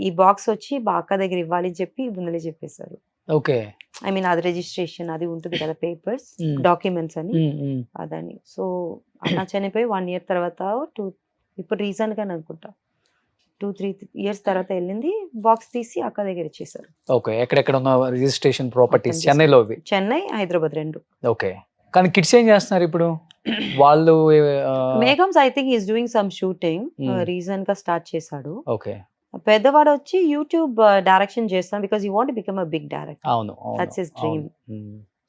ఈ బాక్స్ వచ్చి మా అక్క దగ్గర ఇవ్వాలి అని చెప్పి ముందులే చెప్పేశారు. ఓకే. ఐ మీన్ అది రిజిస్ట్రేషన్ అది ఉంటుంది కదా, పేపర్స్ డాక్యుమెంట్స్ అని, అదని. సో అన్న చనిపోయి 1 year తర్వాత, ఇప్పుడు రీసెంట్ గా అనుకుంటా 2-3 years తర్వాత వెళ్ళింది, బాక్స్ తీసి అక్క దగ్గర ఇచ్చేసారు. ఓకే. ఎక్కడెక్కడ ఉన్న రిజిస్ట్రేషన్ ప్రాపర్టీస్ చెన్నైలో? చెన్నై, హైదరాబాద్ 2. ఓకే. కానీ కిడ్స్ ఏం చేస్తున్నారు ఇప్పుడు? వాళ్ళు మేఘమ్స్ I think is doing some shooting, recent గా స్టార్ట్ చేశాడు. ఓకే. పెద్దవాడు వచ్చి యూట్యూబ్ డైరెక్షన్ చేస్తాను, because you want become a big director. అవును, that's his dream.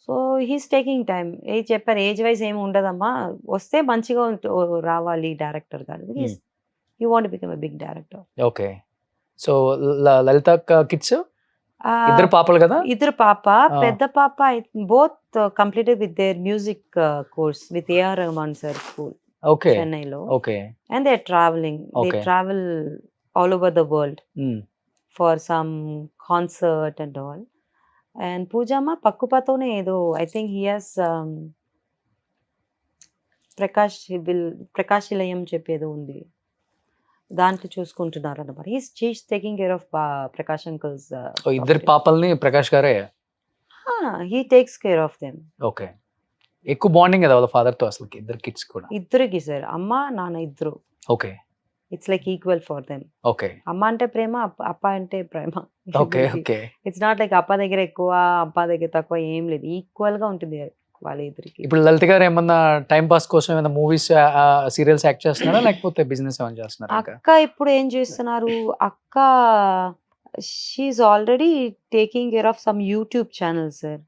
So he's taking time. చెప్పారు ఏజ్ వైజ్ ఏమి ఉండదమ్మా, వస్తే మంచిగా రావాలి డైరెక్టర్ గారు. You want become a big director. Okay. So Lalitha kids ఇద్దరు పాపలు కదా? ఇద్దరు పాప, పెద్ద పాప both completed with their music course with AR Rahman sir school okay. చెన్నైలో. Okay. And they travelling, they Okay. Travel all over the world for some concert and all. And పూజమ్మ పక్కుపతోనే ఏదో I think he has Prakash ఇలయం చెప్పేదో ఉంది, దాంట్లో చూసుకుంటున్నారు అనమాట. He's taking care of Prakash uncles. ఇద్దరు పాపల్ని ప్రకాష్ గారే. He takes care of them. Okay. ఎక్కువ బాండింగ్ కదా వాళ్ళ ఫాదర్ తో అసలు ఇద్దరు కిడ్స్ కూడా? ఇద్దరికి సార్, అమ్మ నాన్న ఇద్దరు. Okay. It's like equal for them. Okay. అమ్మ అంటే ప్రేమ, అప్ప అంటే ప్రేమ. Okay. Okay. It's not like అప్ప దగ్గర ఎక్కువ అప్ప దగ్గర తక్కువ ఏం లేదు, ఈక్వల్ గా ఉంటుంది వాళ్ళ ఇద్దరికి. ఇప్పుడు లలిత గారు ఏమన్నా టైం పాస్ కోసం ఏమైనా మూవీస్ సీరియల్స్ యాక్ట్ చేస్తున్నారా లేకపోతే బిజినెస్ ఏమైనా చేస్తున్నారా? అక్క ఇప్పుడు ఏం చేస్తున్నారు, అక్క she's already taking care of some YouTube channel sir.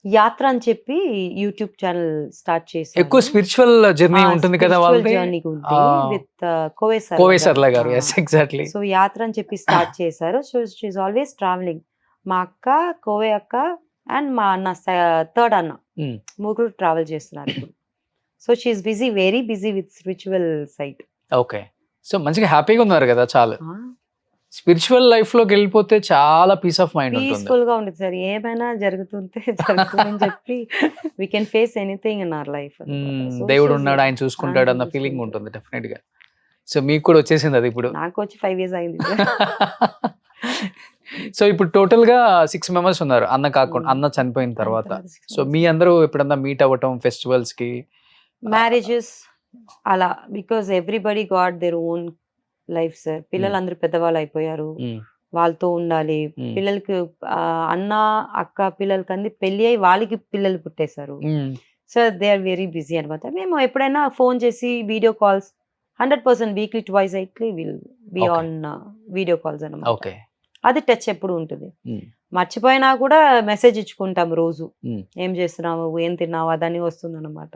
యాత్ర అని చెప్పి యూట్యూబ్ ఛానల్ స్టార్ట్ చేశారు. ఎక్కువ స్పిరిచువల్ జర్నీ ఉంటుంది కదా వాళ్ళది. విత్ కోవేసర్ల గారు. Yes exactly. సో యాత్ర అని చెప్పి స్టార్ట్ చేశారు. So she's always travelling. మా అక్క, కోవే అక్క అండ్ మా అన్న థర్డ్ అన్న, ముగ్గురు ట్రావెల్ చేస్తున్నారు ఇప్పుడు. So she's busy, very busy with spiritual side. Okay. So మంచిగా హ్యాపీగా ఉన్నారు కదా చాలా. స్పిరిచువల్ లైఫ్ లోకి వెళ్ళిపోతే చాలా పీస్ ఆఫ్ మైండ్ ఉంటుంది. పీస్ఫుల్ గా ఉంటుంది సార్. ఏమైనా జరుగుతుంటే జరుగుతుందని చెప్పి we can face anything in our life. దేవుడు ఉన్నాడు, ఆయన చూసుకుంటాడు అన్న ఫీలింగ్ ఉంటుంది డెఫినెట్ గా. సో మీకు కూడా వచ్చేసింది అది ఇప్పుడు? నాకు వచ్చి 5 years అయింది. సో ఇప్పుడు టోటల్ గా 6 members ఉన్నారు, అన్న కాకుండా, అన్న చనిపోయిన తర్వాత. సో మీ అందరూ ఎప్పుడన్నా మీట్ అవ్వటం ఫెస్టివల్స్ కి, మ్యారేజెస్ అలా, because everybody got there own life sir. పిల్లలు అందరూ పెద్దవాళ్ళు అయిపోయారు, వాళ్ళతో ఉండాలి. పిల్లలకి అన్న అక్క పిల్లలకి అంది పెళ్లి అయ్యి వాళ్ళకి పిల్లలు పుట్టేశారు. So they are very busy అనమాట. మేము ఎప్పుడైనా ఫోన్ చేసి వీడియో కాల్స్ 100% వీక్లీ ట్వైస్ అయితే will be on video calls అనమాట. అది టచ్ ఎప్పుడు ఉంటుంది. మర్చిపోయినా కూడా మెసేజ్ ఇచ్చుకుంటాం రోజు, ఏం చేస్తున్నావు, ఏం తిన్నావు, అదని వస్తుంది అనమాట.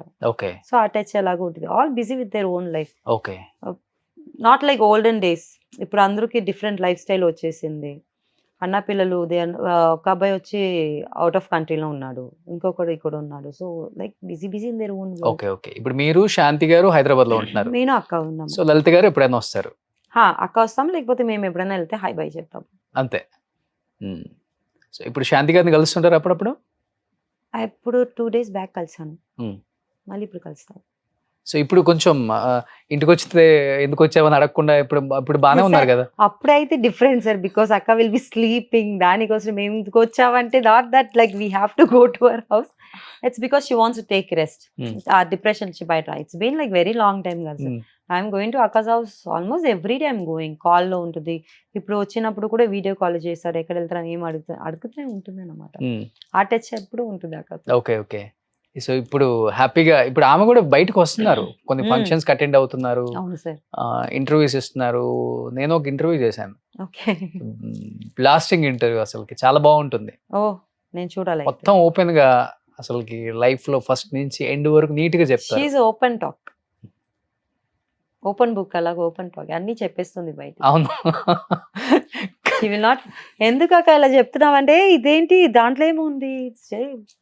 సో ఆ టచ్ ఎలాగో ఉంటుంది. All busy with their own life. Not like olden days. ఇప్పుడు అందరికి డిఫరెంట్ లైఫ్ స్టైల్ వచ్చేసింది. అన్న పిల్లలు ఒక అబ్బాయి వచ్చి అవుట్ ఆఫ్ కంట్రీలో ఉన్నాడు, ఇంకొకడు ఇక్కడ ఉన్నాడు. So like busy busy in their own. Okay. Okay. ఇప్పుడు మీరు శాంతి గారు హైదరాబాద్ లో ఉంటున్నారు, నేను అక్క ఉన్నాం. సో లలిత గారు ఎప్పుడైనా వస్తారు? అక్క వస్తాం, లేకపోతే మేము ఎప్పుడైనా వెళ్తే హై బై చెప్తాం అంతే. సో ఇప్పుడు శాంతి గారిని కలుస్తుంటారు అప్పుడప్పుడు? ఇప్పుడు 2 days బ్యాక్ కలిసాను, మళ్ళీ ఇప్పుడు కలుస్తాం. సో ఇప్పుడు కొంచెం ఇంటికి వచ్చితే ఎందుకు వచ్చావని అడగకుండా ఇప్పుడు బాగానే ఉన్నారు కదా? అప్పుడైతే డిఫరెంట్ సార్, బికాస్ అక్క విల్ బి స్లీపింగ్. దానికోసం మేము ఎందుకు వచ్చావంటే not that like we have to go to our house. It's because she wants to take rest. ఆ డిప్రెషన్ బయట it's been like very long time కదా సార్. ఐఎమ్ గోయింగ్ టు అక్కస్ house almost every day. I'm going, కాల్లో ఉంటుంది. ఇప్పుడు వచ్చినప్పుడు కూడా video call చేస్తారు, ఎక్కడ వెళ్తారా ఏం అడుగుతూనే ఉంటుంది అనమాట. ఆ టచ్ ఎప్పుడు ఉంటుంది అక్క. ఓకే. ఓకే. సో ఇప్పుడు హ్యాపీగా, ఇప్పుడు ఆమె కూడా బయటకు వస్తున్నారు, కొన్ని ఫంక్షన్స్ అటెండ్ అవుతున్నారు, ఇంటర్వ్యూస్ ఇస్తున్నారు. నేను ఒక ఇంటర్వ్యూ చేశాను, బ్లాస్టింగ్ ఇంటర్వ్యూ, అసలుకి చాలా బాగుంటుంది. నేను చూడాలి. మొత్తం ఓపెన్ గా అసలుకి లైఫ్ లో ఫస్ట్ నుంచి ఎండ్ వరకు నీట్ గా చెప్తారు. ఓపెన్ టాక్, ఓపెన్ బుక్, అలాగే ఓపెన్ టాక్ అన్ని చెప్పేస్తుంది బయట. అవును. నాట్ ఎందుకు అక్క ఇలా చెప్తున్నావంటే ఇదేంటి దాంట్లో ఏముంది,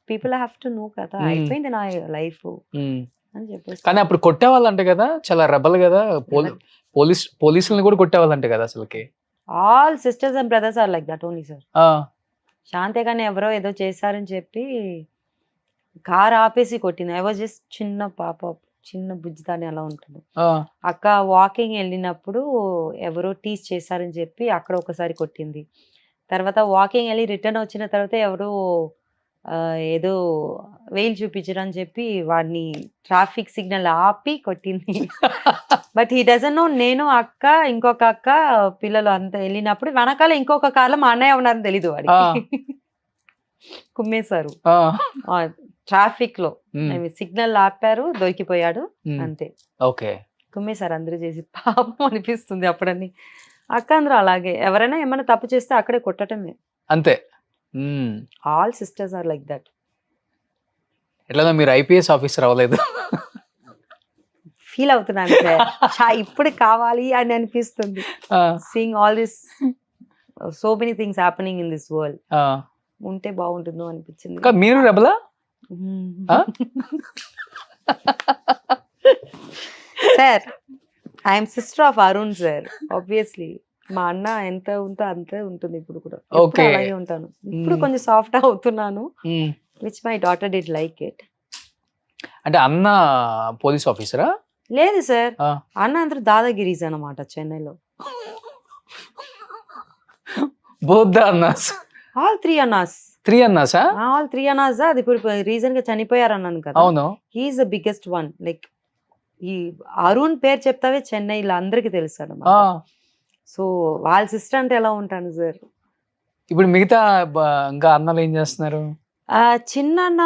పీపుల్ హ్యావ్ టు నో కదా, అయిపోయింది నా లైఫ్ అని చెప్పేసి. కానీ అప్పుడు కొట్టేవాళ్ళంటే కదా, చాలా రెబల్ కదా, పోలీసులను కూడా కొట్టేవాళ్ళంటే కదా అసలుకి. All sisters and brothers are like that only sir. శాంతే కానీ ఎవరో ఏదో చేశారని చెప్పి కార్ ఆపేసి కొట్టింది. ఐ వాజ్ జస్ట్ చిన్న పాప, చిన్న బుజ్జిదాన్ని అలా ఉంటుంది. అక్క వాకింగ్ వెళ్ళినప్పుడు ఎవరో టీచ్ చేశారని చెప్పి అక్కడ ఒకసారి కొట్టింది. తర్వాత వాకింగ్ వెళ్ళి రిటర్న్ వచ్చిన తర్వాత ఎవరో ఏదో వెయిల్ చూపించరని చెప్పి వాడిని ట్రాఫిక్ సిగ్నల్ ఆపి కొట్టింది. But he doesn't know. నేను అక్క ఇంకొక అక్క పిల్లలు అంతా వెళ్ళినప్పుడు వెనకాల ఇంకొక కార్లో మా అన్నయ్య ఉన్నారని తెలీదు వాడికి. కుమ్మేశారు ట్రాఫిక్ లో, సిగ్నల్ ఆపారు, దొరికిపోయాడు అంతే. ఓకే. కుమ్మేశారు అందరూ చేసి. పాపం అనిపిస్తుంది అప్పుడని. అక్క అందరూ అలాగే, ఎవరైనా ఏమైనా తప్పు చేస్తే అక్కడే కొట్టటమే అంతే. All sisters are like that. ఎట్లా మీరు IPS ఆఫీసర్ అవ్వలేదు? ఫీల్ అవుతున్నాను సార్. ఇప్పుడు కావాలి అని అనిపిస్తుంది. Seeing all this so many things happening in this world ఉంటే బాగుంటుందో అనిపించింది. మీరు రెబలా? Sir I'm sister of Arun sir. Obviously మా అన్న ఎంత ఉందో అంతే ఉంటుంది ఇప్పుడు కూడా. ఎప్పుడు Okay. అలాగే ఉంటాను. ఇప్పుడు కొంచెం సాఫ్ట్ అవుతున్నాను, which my daughter did like it. అంటే అన్న పోలీస్ ఆఫీసరా? లేదు సార్, ఆ. అన్న అందరూ దాదాగిరీస్ అన్నమాట చెన్నైలో. బోత్ ద అన్నాస్. ఆల్ త్రీ అన్నాస్. 3 అన్నాసా? ఆల్ త్రీ అన్నాస్. అది ఇప్పుడు రీసెంట్ గా చనిపోయారు అన్నాను కదా. అవును. He's the biggest one. Like ఈ అరుణ్ పేరు చెప్తావే చెన్నైలో అందరికి తెలుసు అన్నమాట. సో వాళ్ళ సిస్టర్ అంటే ఎలా ఉంటాను సార్. ఇప్పుడు మిగతా ఇంకా అన్నలు ఏం చేస్తున్నారు? చిన్న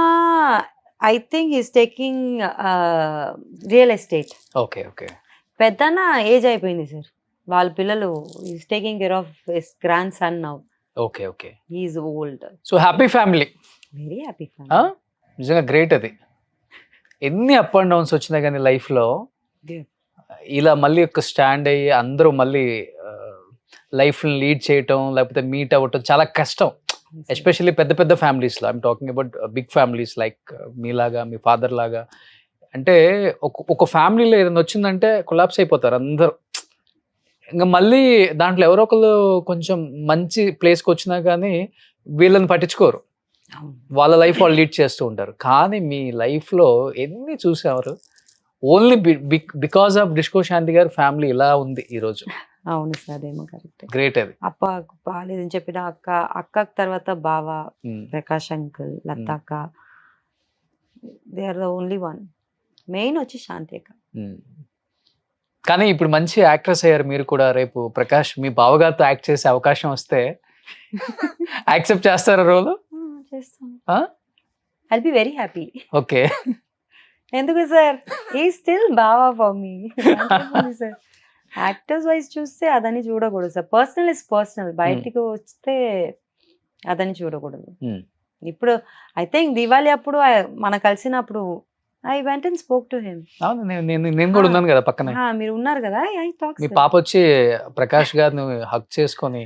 I think is taking real estate. Okay okay. పెద్దన్న ఏజ్ అయిపోయింది సార్. వాళ్ళ పిల్లలు is taking care of his grandson now. Okay okay. He's old. So happy family. Very happy. నిజంగా గ్రేట్. అది ఎన్ని అప్ అండ్ డౌన్స్ వచ్చినా కానీ లైఫ్లో Yeah. ఇలా మళ్ళీ ఒక స్టాండ్ అయ్యి అందరూ మళ్ళీ లైఫ్ని లీడ్ చేయటం లేకపోతే మీట్ అవ్వటం చాలా కష్టం. ఎస్పెషల్లీ పెద్ద పెద్ద ఫ్యామిలీస్లో. I'm talking about big families like మీలాగా, మీ ఫాదర్ లాగా. అంటే ఒక ఫ్యామిలీలో ఏదైనా వచ్చిందంటే కొలాప్స్ అయిపోతారు అందరూ. ఇంకా మళ్ళీ దాంట్లో ఎవరో ఒకళ్ళు కొంచెం మంచి ప్లేస్కి వచ్చినా కానీ వీళ్ళని పట్టించుకోరు. వాళ్ళ లైఫ్ వాళ్ళు లీడ్ చేస్తూ ఉంటారు. కానీ మీ లైఫ్లో ఎన్ని చూసేవారు. ఓన్లీ బికాస్ ఆఫ్ డిస్కో శాంతి గారి ఫ్యామిలీ ఇలా ఉంది ఈరోజు. అవును సార్, అదేమో కరెక్ట్. గ్రేట్. అది అప్ప బాగాలేదని చెప్పిన అక్క తర్వాత బావ, ప్రకాష్ అంకుల్, లతాక, they are the only one. Main వచ్చి శాంతి అక్క. కానీ ఇప్పుడు మంచి యాక్ట్రెస్ అయ్యారు మీరు కూడా. రేపు ప్రకాష్ మీ బావగారితో యాక్ట్ చేసే అవకాశం వస్తే యాక్సెప్ట్ చేస్తారా రోల్? చేస్తాను. I'll be very happy. Okay. ఎందుకు సార్, ఈ స్టిల్ బావా for me sir. Actors wise చూస్తే అదని చూడకూడదు సార్. Personal is personal. బయటికి వస్తే అదని చూడకూడదు. ఇప్పుడు ఐ థింక్ దివాళీ అప్పుడు మన కలిసినప్పుడు I went and spoke to him. అవును, నేను కూడా ఉన్నాను కదా పక్కనే. మీరు ఉన్నారు కదా. I talk. మీ పాప వచ్చి ప్రకాష్ గారిని హక్ చేసుకొని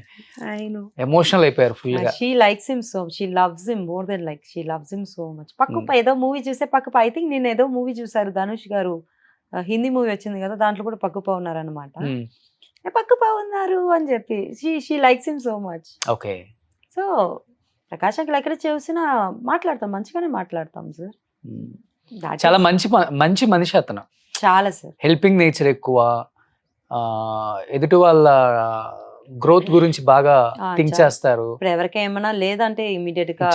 ఎమోషనల్ అయిపోయారు ఫుల్ గా. She likes him so, she loves him more than like, she loves him so much. పక్కప ఏదో మూవీ చూస్తే పక్కప, ఐ థింక్ నేను ఏదో మూవీ చూసారు ధనుష్ గారు, హిందీ మూవీ వచ్చింది కదా, దాంట్లో కూడా పక్కప ఉన్నారనమాట. పక్కప ఉన్నారు అని చెప్పి she likes him so much. Okay. So Prakash uncle ఎక్కడ చూసినా మాట్లాడతాం, మంచిగానే మాట్లాడతాం సార్. చాలా మంచి మనిషి అతను. చాలా సార్. హెల్పింగ్ నేచర్ ఎక్కువ. ఎదుటి వాళ్ళ గ్రోత్ గురించి బాగా థింక్ చేస్తారు. ఇప్పుడు ఎవరికి ఏమన్నా లేదంటే ఇమీడియట్ గా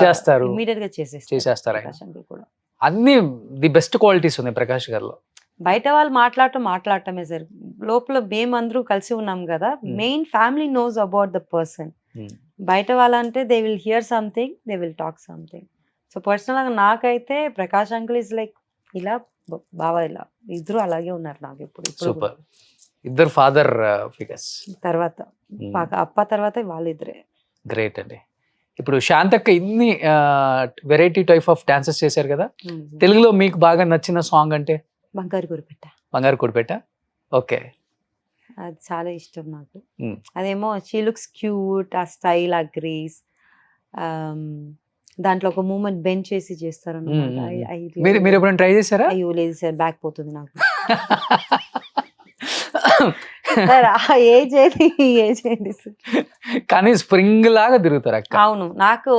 చేసేస్తారు. ప్రకాష్ అంకుల్ కూడా అన్ని ది బెస్ట్ క్వాలిటీస్ ఉన్నాయి ప్రకాష్ గారిలో. బయట వాళ్ళు మాట్లాడటమే సార్. లోపల మేమందరూ కలిసి ఉన్నాం కదా, main family knows about the person. బయట వాళ్ళంటే they will hear something, they will talk something. So personal గా నాకైతే ప్రకాష్ అంకుల్ ఇస్ లైక్ ఇలా, బావా ఇలా, ఇద్దరు అలాగే ఉన్నారు నాకు ఇప్పుడు. సూపర్. ఇద్దరు ఫాదర్ ఫిగర్స్ తర్వాత అప్ప తర్వాత వాళ్ళిద్దరే. గ్రేట్ అండి. ఇప్పుడు శాంతక్క ఇన్ని వెరైటీ టైప్ ఆఫ్ డాన్సెస్ చేశారు కదా, తెలుగులో మీకు బాగా నచ్చిన సాంగ్ అంటే? బంగారు గురిపెట్ట. బంగారు గురిపెట్ట. ఓకే. అది చాలా ఇష్టం నాకు. అదేమో షీ లుక్స్ క్యూట్, ఆ స్టైల్, ఆ గ్రేస్. దాంట్లో ఒక మూమెంట్ బెంచ్ చేసి చేస్తారు అన్నమాట. మీరు ఎప్పుడైనా ట్రై చేశారా? అయ్యో లేదు సార్, బ్యాక్ పోతుంది నాకు. ఏజ్ ఏంటి సార్. కానీ స్ప్రింగ్ లాగా తిరుగుతారు అక్క. అవును. నాకు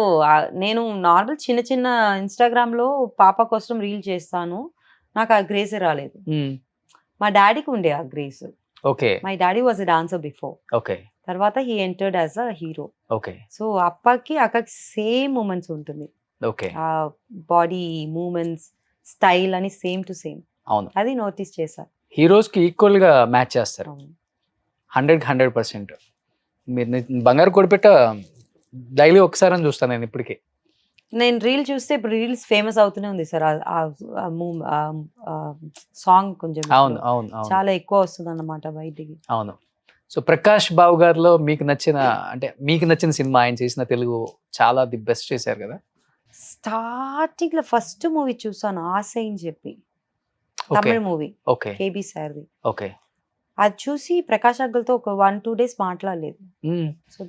నేను నార్మల్ చిన్న చిన్న ఇన్స్టాగ్రామ్ లో పాప కోసం రీల్ చేస్తాను, నాకు ఆ గ్రేస్ రాలేదు. మా డాడీకి ఉండే ఆ grace. Okay. My daddy was a dancer before. Okay. తర్వాత he entered as a hero. Okay. So అక్కకి సేమ్ మూమెంట్స్ ఉంటుంది. ఓకే. ఆ బాడీ మూమెంట్స్, స్టైల్ అని సేమ్ టు సేమ్. అవును, అది నోటీస్ చేశా. హీరోస్ కి ఈక్వల్ గా మ్యాచ్ చేస్తారు. 100%. మీరు బంగారు కొడిపెట్ట డైలీ ఒకసారి అని చూస్తాను నేను ఇప్పటికీ. నేను రీల్ చూస్తే ఇప్పుడు రీల్స్ ఫేమస్ అవుతూనే ఉంది సార్. సాంగ్ కొంచెం అవును అవును చాలా ఎక్కువ వస్తుంది అన్నమాట బయటికి. అవును. సో ప్రకాష్ బాబు గారిలో మీకు నచ్చిన సినిమా, ఆయన చేసిన తెలుగు చాలా ది బెస్ట్ చేశారు కదా. స్టార్టింగ్ లో ఫస్ట్ మూవీ చూసాను ఆశ అని చెప్పి. ఓకే తమిళ మూవీ ఓకే కేబీ సార్ది. ఓకే అది చూసి ప్రకాష్ అంకుల్తో ఒక 1-2 డేస్ మాట్లాడలేదు. So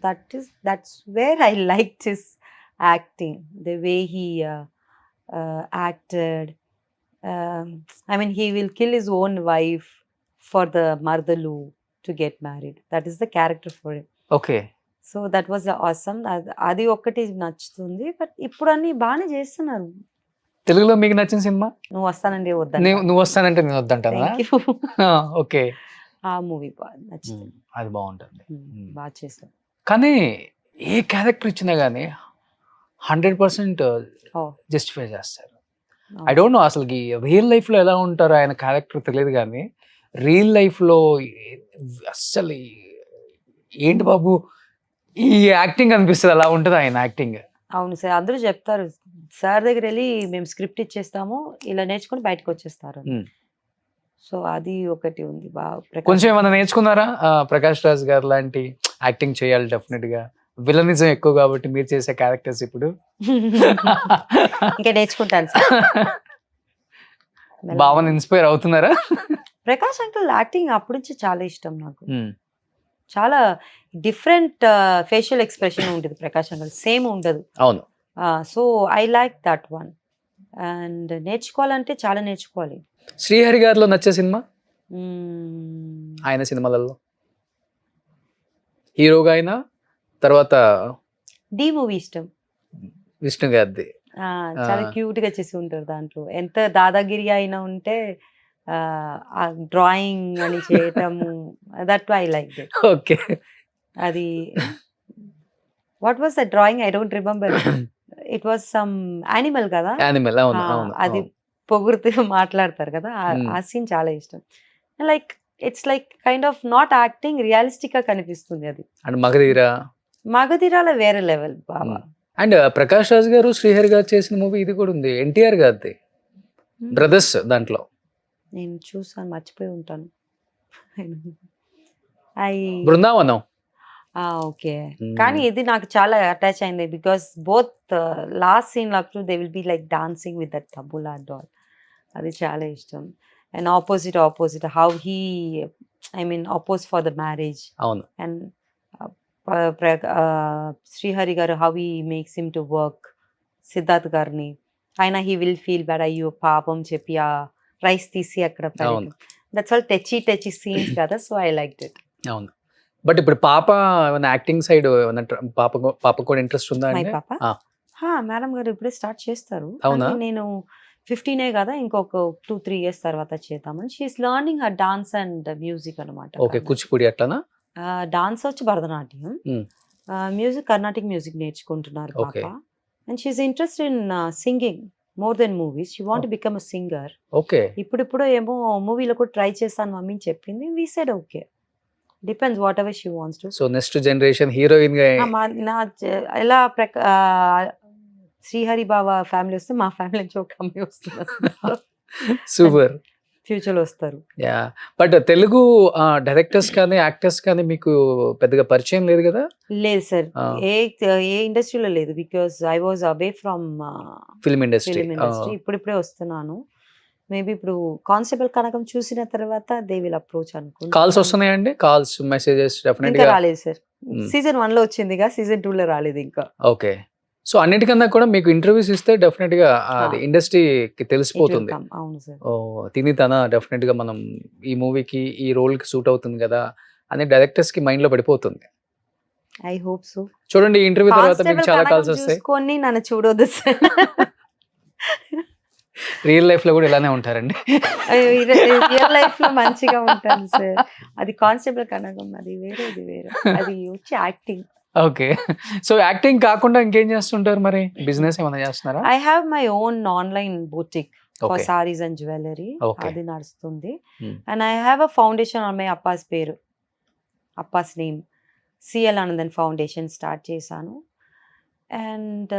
that's where I liked his acting, the way he acted. I mean, he will kill his own wife for the Mardalu to get married. That is the character for him. Okay so that was awesome. అది ఒక్కటి నచ్చుతుంది. But ఇప్పుడు అన్ని బాగానే చేస్తున్నారు. తెలుగులో మీకు నచ్చిన సినిమా? నువ్వు వస్తానండి వద్దని. నువ్వు వస్తానంటే నేను వద్దంటానా? Thank you. ఓకే ఆ మూవీ బాగా నచ్చింది. అది బాగుంటుంది. బాగా చేశారు. కానీ ఏ క్యారెక్టర్ ఇచ్చినా కానీ 100% Oh. జస్టిఫై చేస్తారు. ఐ డోంట్ నో అసలుకి రియల్ లైఫ్లో ఎలా ఉంటారో ఆయన క్యారెక్టర్ తెలియదు, కానీ రియల్ లైఫ్లో అస్సలు ఏంటి బాబు ఈ యాక్టింగ్ అనిపిస్తుంది, అలా ఉంటుంది ఆయన యాక్టింగ్. అవును సార్, అందరూ చెప్తారు సార్ దగ్గర వెళ్ళి మేము స్క్రిప్ట్ ఇచ్చేస్తాము, ఇలా నేర్చుకుని బయటకు వచ్చేస్తారు. సో అది ఒకటి ఉంది బాగా. కొంచెం ఏమైనా నేర్చుకున్నారా? ప్రకాష్ రాజ్ గారు లాంటి యాక్టింగ్ చేయాలి డెఫినెట్ గా. విలనిజం ఎక్కువ కాబట్టి మీరు చేసే క్యారెక్టర్స్ ఇప్పుడు ఇంకా నేర్చుకుంటాను సార్. భావన ఇన్స్పైర్ అవుతున్నారా? ప్రకాష్ అంకుల్ యాక్టింగ్ అప్పటి నుంచి చాలా ఇష్టం నాకు. చాలా డిఫరెంట్ ఫేషియల్ ఎక్స్ప్రెషన్ ఉంటుంది ప్రకాష్ అంకుల్, సేమ్ ఉండదు. అవును. So I like that one. And నేర్చుకోవాలంటే చాలా నేర్చుకోవాలి. శ్రీహరి గారిలో నచ్చే సినిమా ఆయన సినిమాలలో హీరోగా అయినా తర్వాత డి మూవీ ఇష్టం. విష్ణు గారిది చాలా క్యూట్ గా చేసి ఉంటారు దాంట్లో. ఎంత దాదాగిరి అయినా ఉంటే డ్రాయింగ్ అని చేయటము, that I like it. Okay. అది what was the drawing? I don't remember. It was some animal కదా. యానిమల్. అవును అవును. అది పొగుడుతూ మాట్లాడతారు కదా, ఆ సీన్ చాలా ఇష్టం. Like it's like kind of not acting, realistic గా కనిపిస్తుంది అది. అండ్ మగధీరా, మగధీరాలో వేరే level Baba. And Prakash Raj గారు శ్రీహరి గారు చేసిన మూవీ ఇది కూడా ఉంది, ఎన్టీఆర్ గారిది బ్రదర్స్. దాంట్లో నేను చూసాను, మర్చిపోయి ఉంటాను. బృందావనం. ఓకే. కానీ ఇది నాకు చాలా అటాచ్ అయింది, బికాస్ బోత్ లాస్ట్ సీన్ అప్పుడు they will be like dancing with that tabla and all. అది చాలా ఇష్టం. And opposite how he, I mean oppose for the marriage. అవును. అండ్ శ్రీహరి గారు how he makes him to work Siddharth గారిని. అయినా he will feel bad, అయ్యో పాపం చెప్పి ఆ రైస్ తీసి అక్కడ. దట్స్ ఆల్ టచీ సీన్స్ కదా. So I like it. అవును. బట్ ఇప్పుడు పాప ఏమైనా యాక్టింగ్ సైడ్ పాప కూడా ఇంట్రెస్ట్ ఉందా? మై పాప మేడం గారు ఇప్పుడే స్టార్ట్ చేస్తారు. అవునా? నేను 15 కదా, ఇంకొక 2-3 years తర్వాత చేద్దామని. She's learning her dance and music అనమాట. ఓకే. కూచిపూడి అట్లానా? డాన్స్ వచ్చి భరతనాట్యం, మ్యూజిక్ కర్ణాటిక్ మ్యూజిక్ నేర్చుకుంటున్నారు పాప. And she's interested in singing more then movies. She want become a singer. Okay. ఇప్పుడు ఏమో మూవీలో కూడా ట్రై చేస్తాను మమ్మీ అని చెప్పింది. We said okay, depends whatever she wants to. So next generation heroine గా ఎలా శ్రీహరి బాబా ఫ్యామిలీ వస్తే మా ఫ్యామిలీ నుంచి ఒక అమ్మాయి వస్తుంది. సూపర్. ఫ్యూచర్ లో వస్తారు. యా. బట్ తెలుగు డైరెక్టర్స్ కానీ యాక్టర్స్ కానీ మీకు పెద్దగా పరిచయం లేదు కదా? లేదు సార్, ఏ ఇండస్ట్రీలో లేదు. Because I was away from film industry. ఇప్పుడిప్పుడే వస్తున్నాను. మేబీ ఇప్పుడు కానిస్టేబుల్ కనకం చూసిన తర్వాత దే విల్ అప్రోచ్ అనుకుంటా. కాల్స్ వస్తున్నాయండి? కాల్స్, మెసేజెస్ డెఫినెట్ గా రాలేదు సార్. సీజన్ 1 లో వచ్చిందిగా, సీజన్ 2 లో రాలేదు ఇంకా. ఓకే. సో అన్నిటికన్నా కూడా మీకు ఇంటర్వ్యూస్ ఇస్తే డెఫినెట్ గా అది ఇండస్ట్రీకి తెలిసిపోతుంది. అవును సార్. తిని తన డెఫినెట్ గా మనం ఈ మూవీకి ఈ రోల్ కి సూట్ అవుతుంది కదా అని డైరెక్టర్స్ కి మైండ్ లో పడిపోతుంది. I hope so. చూడండి, ఈ ఇంటర్వ్యూ తర్వాత మీకు చాలా కాల్స్ వస్తాయి. చూసుకొని నన్ను చూడొద్దు సార్. రియల్ లైఫ్ లో కూడా ఇలానే ఉంటారండి. రియల్ లైఫ్ లో మంచిగా ఉంటాను సార్. అది కానిస్టేబుల్ కనకం, అది వేరే, ఇది వేరే. అది వచ్చి యాక్టింగ్. ఓకే. సో యాక్టింగ్ కాకుండా ఇంకేం చేస్తుంటారు మరి? బిజినెస్ ఏమైనా చేస్తున్నారా? I have my own online boutique for saris and jewellery. అది నడుస్తుంది. And I have a foundation on my అప్పాస్ పేరు, అప్పాస్ name, CL Anandan foundation start చేశాను. And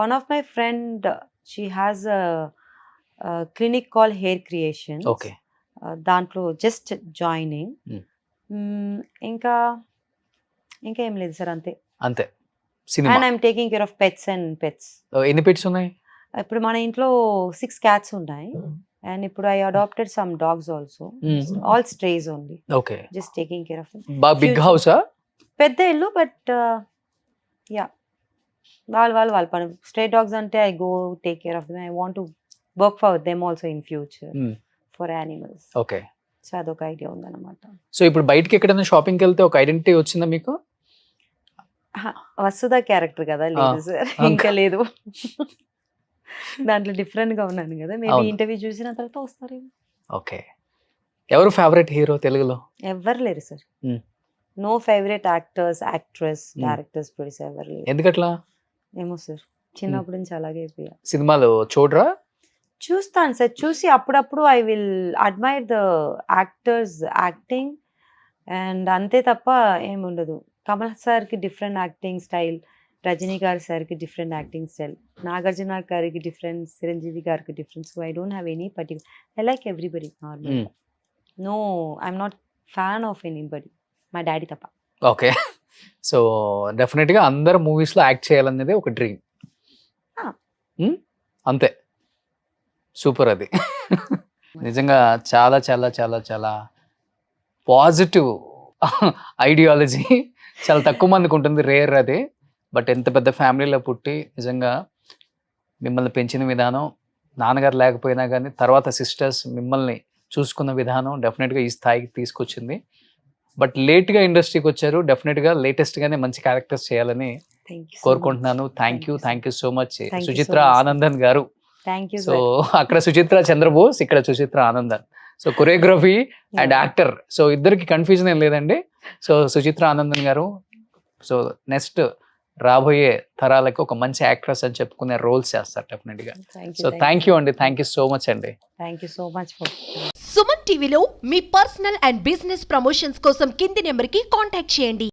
one of my friend, she has a clinic call hair creation. Okay. దాంట్లో just joining. ఇంకా ఏం లేదు సార్, అంతే. Cinema. And I'm taking care of pets. ఎన్ని పెట్స్ ఉన్నాయి ఇప్పుడు? మన ఇంట్లో 6 cats ఉన్నాయి. అండ్ ఇప్పుడు I adopted some dogs also, all strays only, okay. Just taking care of them. Big హౌసా? పెద్ద ఇల్లు, బట్ యా వాళ్ళ పని. స్ట్రే డాగ్స్ అంటే I go take care of them. I want to work for them also in future for animals. Okay. So అదొక idea ఉందన్నమాట. So ఇప్పుడు బయటకి ఎక్కడైనా షాపింగ్కి వెళ్తే ఒక ఐడెంటిటీ వచ్చిందా మీకు? వసుధ క్యారెక్టర్ కదా, లేదు సార్, ఇంకా లేదు. దాంట్లో డిఫరెంట్ గా ఉన్నాను కదా, మేబీ ఇంటర్వ్యూ చూసిన తర్వాత వస్తారేమో. ఓకే. ఎవరు ఫేవరెట్ హీరో తెలుగులో? ఎవరు లేరు సార్. No favourite actors, actress, directors, producer ఎవరు లేరు. ఎందుకట్లా? ఏమో సార్, చిన్నప్పటి నుంచి అలాగే అయిపోయా. సినిమాలు చూడరా? చూస్తాను సార్, చూసి అప్పుడప్పుడు I will admire the actors acting and అంతే తప్ప ఏముండదు. కమల్ సార్కి డిఫరెంట్ యాక్టింగ్ స్టైల్, రజనీ గారి సార్కి డిఫరెంట్ యాక్టింగ్ స్టైల్, నాగార్జున గారికి డిఫరెంట్, చిరంజీవి గారికి different. So I don't have any particular, I like everybody normal. No, I'm not fan of anybody, మా daddy తప్ప. ఓకే. సో డెఫినెట్గా అందరు మూవీస్లో యాక్ట్ చేయాలనేది ఒక డ్రీమ్ అంతే. సూపర్. అది నిజంగా చాలా చాలా చాలా చాలా పాజిటివ్ ఐడియాలజీ. చాలా తక్కువ మందికి ఉంటుంది, రేర్ అది. బట్ ఎంత పెద్ద ఫ్యామిలీలో పుట్టి నిజంగా మిమ్మల్ని పెంచిన విధానం, నాన్నగారు లేకపోయినా కానీ తర్వాత సిస్టర్స్ మిమ్మల్ని చూసుకున్న విధానం డెఫినెట్గా ఈ స్థాయికి తీసుకొచ్చింది. బట్ లేట్గా ఇండస్ట్రీకి వచ్చారు, డెఫినెట్గా లేటెస్ట్గానే మంచి క్యారెక్టర్స్ చేయాలని కోరుకుంటున్నాను. Thank you so much Suchitra Anandan గారు. సో అక్కడ సుచిత్ర చంద్రబోస్, ఇక్కడ Suchitra Anandan. So choreography and actor, so ఇద్దరికి కన్ఫ్యూజన్ ఏం లేదండి. సో సుచిత్ర ఆనందన్ గారు, సో నెక్స్ట్ రాబోయే తరాలకు ఒక మంచి యాక్ట్రెస్ అని చెప్పుకునే రోల్స్ చేస్తారు డెఫినెట్గా. సో థ్యాంక్ యూ అండి, థ్యాంక్ యూ సో మచ్ అండి. Thank you so much for. Suman టీవీలో మీ పర్సనల్ అండ్ బిజినెస్ ప్రమోషన్స్ కోసం కింది నెంబర్కి కాంటాక్ట్ చేయండి.